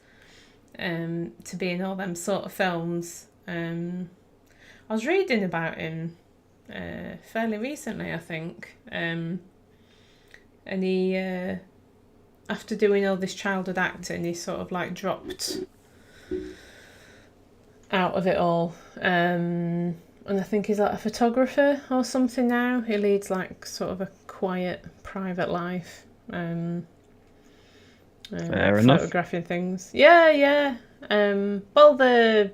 to be in all them sort of films. I was reading about him fairly recently, I think. And he, after doing all this childhood acting, he sort of like dropped out of it all. And I think he's like a photographer or something now. He leads like sort of a quiet, private life. Fair enough. Photographing things. Yeah. Well, the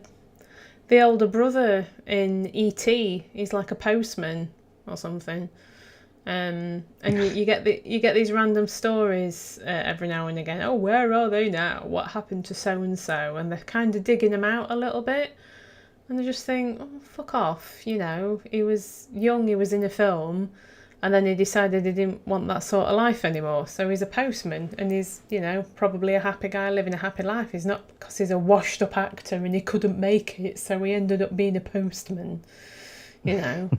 older brother in E.T., he's like a postman or something. And you get these random stories every now and again. Oh, where are they now? What happened to so and so? And they're kind of digging them out a little bit. And I just think, oh, fuck off. You know, he was young, he was in a film, and then he decided he didn't want that sort of life anymore. So he's a postman, and he's, you know, probably a happy guy living a happy life. He's not because he's a washed up actor and he couldn't make it, so he ended up being a postman. You know,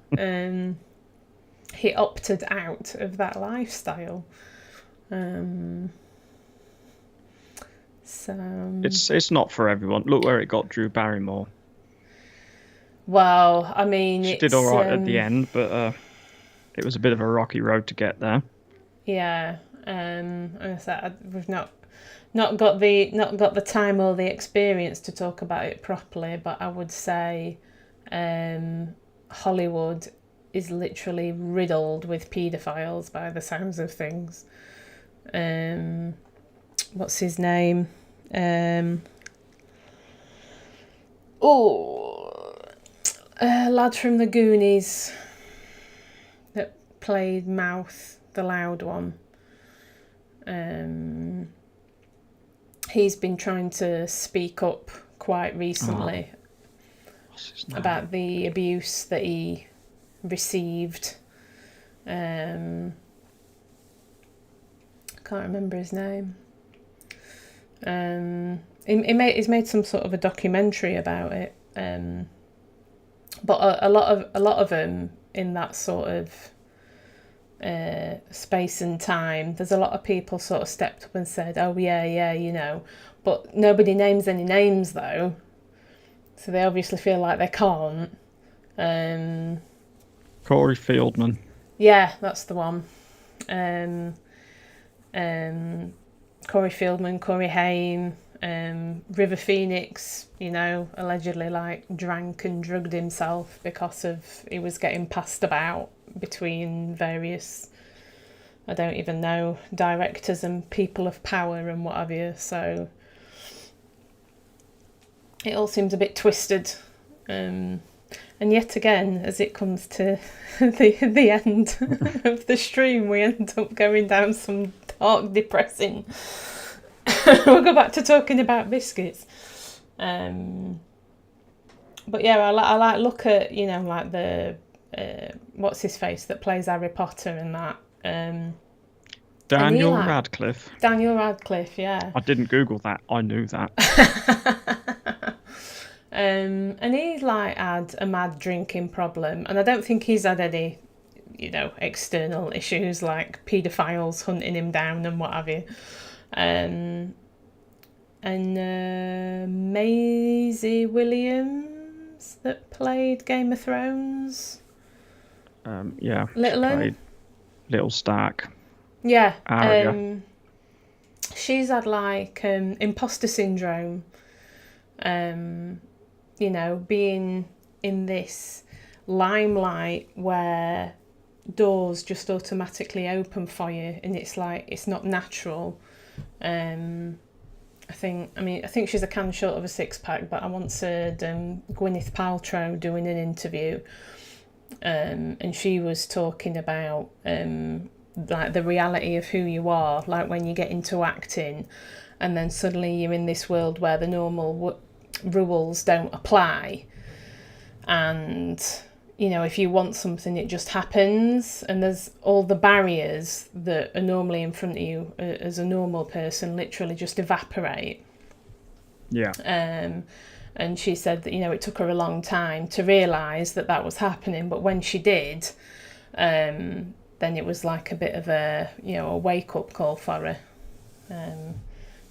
he opted out of that lifestyle. So it's not for everyone. Look where it got Drew Barrymore. Well, I mean, she did all right at the end, but it was a bit of a rocky road to get there. Yeah, we've not got the time or the experience to talk about it properly, but I would say Hollywood is literally riddled with paedophiles by the sounds of things. What's his name? Lad from the Goonies that played Mouth, the loud one. He's been trying to speak up quite recently about the abuse that he received. I can't remember his name. He's made some sort of a documentary about it. But a lot of them in that sort of space and time, there's a lot of people sort of stepped up and said, oh yeah, you know, but nobody names any names though, so they obviously feel like they can't. Corey Feldman. Yeah, that's the one. Corey Feldman, Corey Haim, River Phoenix, you know, allegedly like drank and drugged himself because of he was getting passed about between various, I don't even know, directors and people of power and what have you. So it all seems a bit twisted. And yet again, as it comes to the end of the stream, we end up going down some dark, depressing. We'll go back to talking about biscuits. But yeah, I like look at, you know, like the what's his face that plays Harry Potter and that. Daniel Radcliffe. Daniel Radcliffe, yeah. I didn't Google that. I knew that. And he's like had a mad drinking problem, and I don't think he's had any, you know, external issues like paedophiles hunting him down and what have you. And Maisie Williams that played Game of Thrones. Yeah. Little Stark. Yeah. She's had like imposter syndrome. You know, being in this limelight where doors just automatically open for you, and it's like it's not natural. I think she's a can short of a six-pack, but I once heard Gwyneth Paltrow doing an interview, and she was talking about like the reality of who you are, like when you get into acting, and then suddenly you're in this world where the normal rules don't apply, and you know, if you want something, it just happens, and there's all the barriers that are normally in front of you as a normal person literally just evaporate. Yeah. And she said that, you know, it took her a long time to realise that was happening, but when she did, then it was like a bit of a, you know, a wake-up call for her.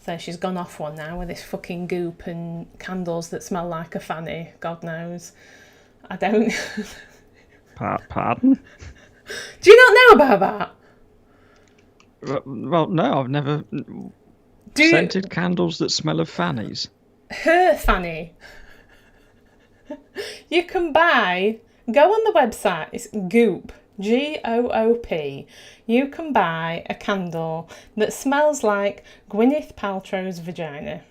So she's gone off one now with this fucking goop and candles that smell like a fanny, God knows. I don't... Pardon? Do you not know about that? Well, no, I've never... Scented candles that smell of fannies. Her fanny. You can buy... Go on the website. It's Goop. Goop. You can buy a candle that smells like Gwyneth Paltrow's vagina.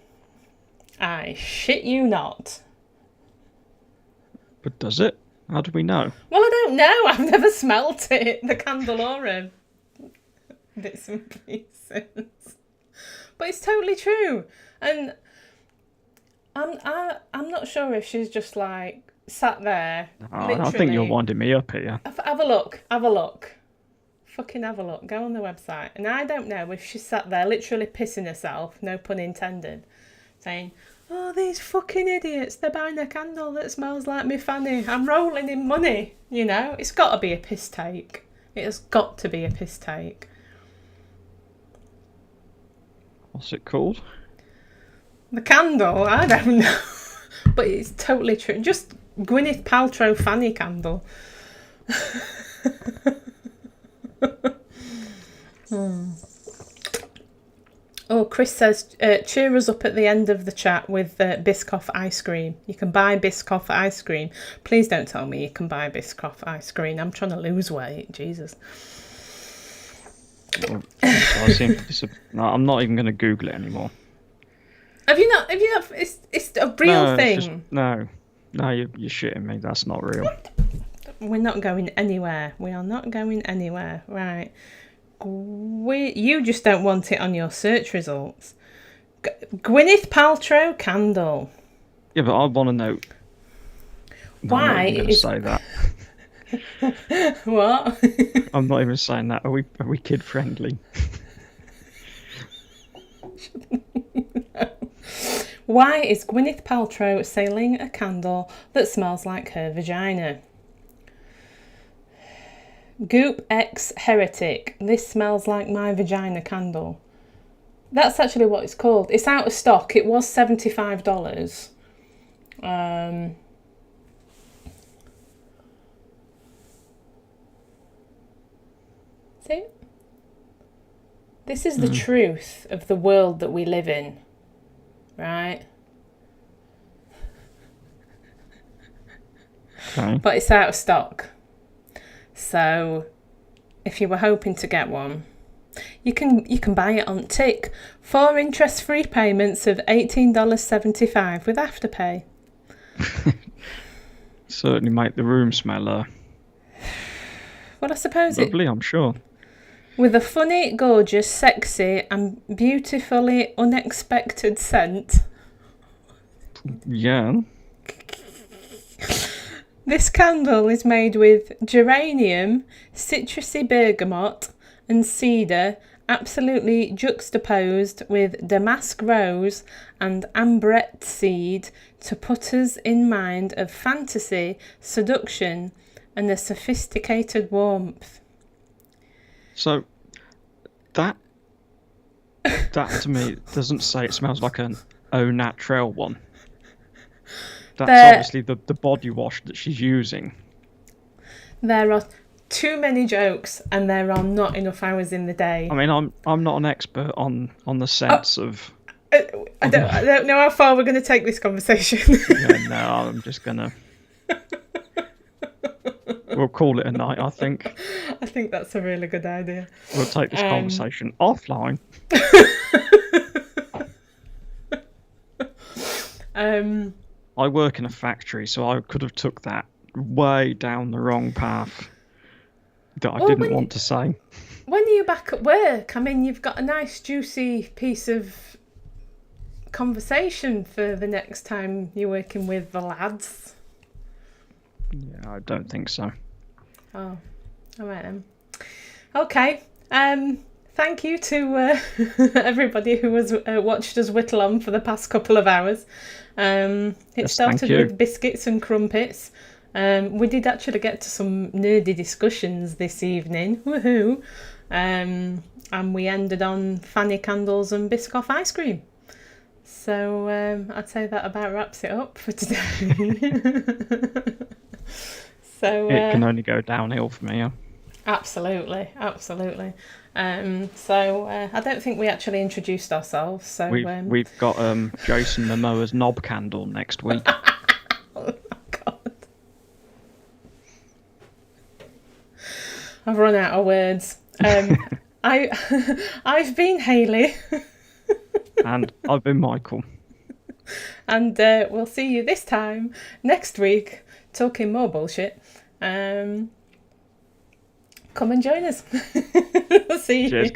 I shit you not. But does it? How do we know? Well, I don't know. I've never smelt it, the candelabra bits and pieces. But it's totally true. And I'm not sure if she's just like sat there. I think you're winding me up here. Have a look. Fucking have a look. Go on the website. And I don't know if she sat there literally pissing herself, no pun intended, saying, oh, these fucking idiots, they're buying a candle that smells like me fanny. I'm rolling in money. You know, it's got to be a piss take. It has got to be a piss take. What's it called? The candle? I don't know. But it's totally true. Just Gwyneth Paltrow fanny candle. Oh, Chris says, cheer us up at the end of the chat with Biscoff ice cream. You can buy Biscoff ice cream. Please don't tell me you can buy Biscoff ice cream. I'm trying to lose weight. Jesus. Well, I'm not even going to Google it anymore. Have you not? It's a real thing. No, you're shitting me. That's not real. We're not going anywhere. We are not going anywhere. Right. You just don't want it on your search results. Gwyneth Paltrow candle. Yeah, but I want to know. Why I'm not even say that. What? I'm not even saying that. Are we kid friendly? No. Why is Gwyneth Paltrow selling a candle that smells like her vagina? Goop X Heretic. This smells like my vagina candle. That's actually what it's called. It's out of stock. It was $75. See? This is the truth of the world that we live in. Right? Okay. But it's out of stock. So, if you were hoping to get one, you can buy it on Tick. 4 interest-free payments of $18.75 with Afterpay. Certainly make the room smell Well, I suppose lovely, I'm sure. With a funny, gorgeous, sexy and beautifully unexpected scent. Yeah. This candle is made with geranium, citrusy bergamot and cedar, absolutely juxtaposed with damask rose and ambrette seed to put us in mind of fantasy, seduction and a sophisticated warmth. So, that to me doesn't say it smells like an au naturel one. That's obviously the body wash that she's using. There are too many jokes and there are not enough hours in the day. I mean, I'm not an expert on the sense of... I don't know how far we're going to take this conversation. Yeah, no, I'm just going to... We'll call it a night, I think. I think that's a really good idea. We'll take this conversation offline. I work in a factory, so I could have took that way down the wrong path that I didn't want to say. When are you back at work? I mean, you've got a nice juicy piece of conversation for the next time you're working with the lads. Yeah, I don't think so. Oh, all right then. Okay. Thank you to everybody who has watched us whittle on for the past couple of hours. It started with biscuits and crumpets. We did actually get to some nerdy discussions this evening. Woohoo! And we ended on fanny candles and Biscoff ice cream. So I'd say that about wraps it up for today. So it can only go downhill for me. Yeah. Absolutely. So I don't think we actually introduced ourselves. So we've got Jason Momoa's knob candle next week. Oh God! I've run out of words. I've been Hayley. And I've been Michael. And we'll see you this time next week talking more bullshit, come and join us. See you. Cheers, guys.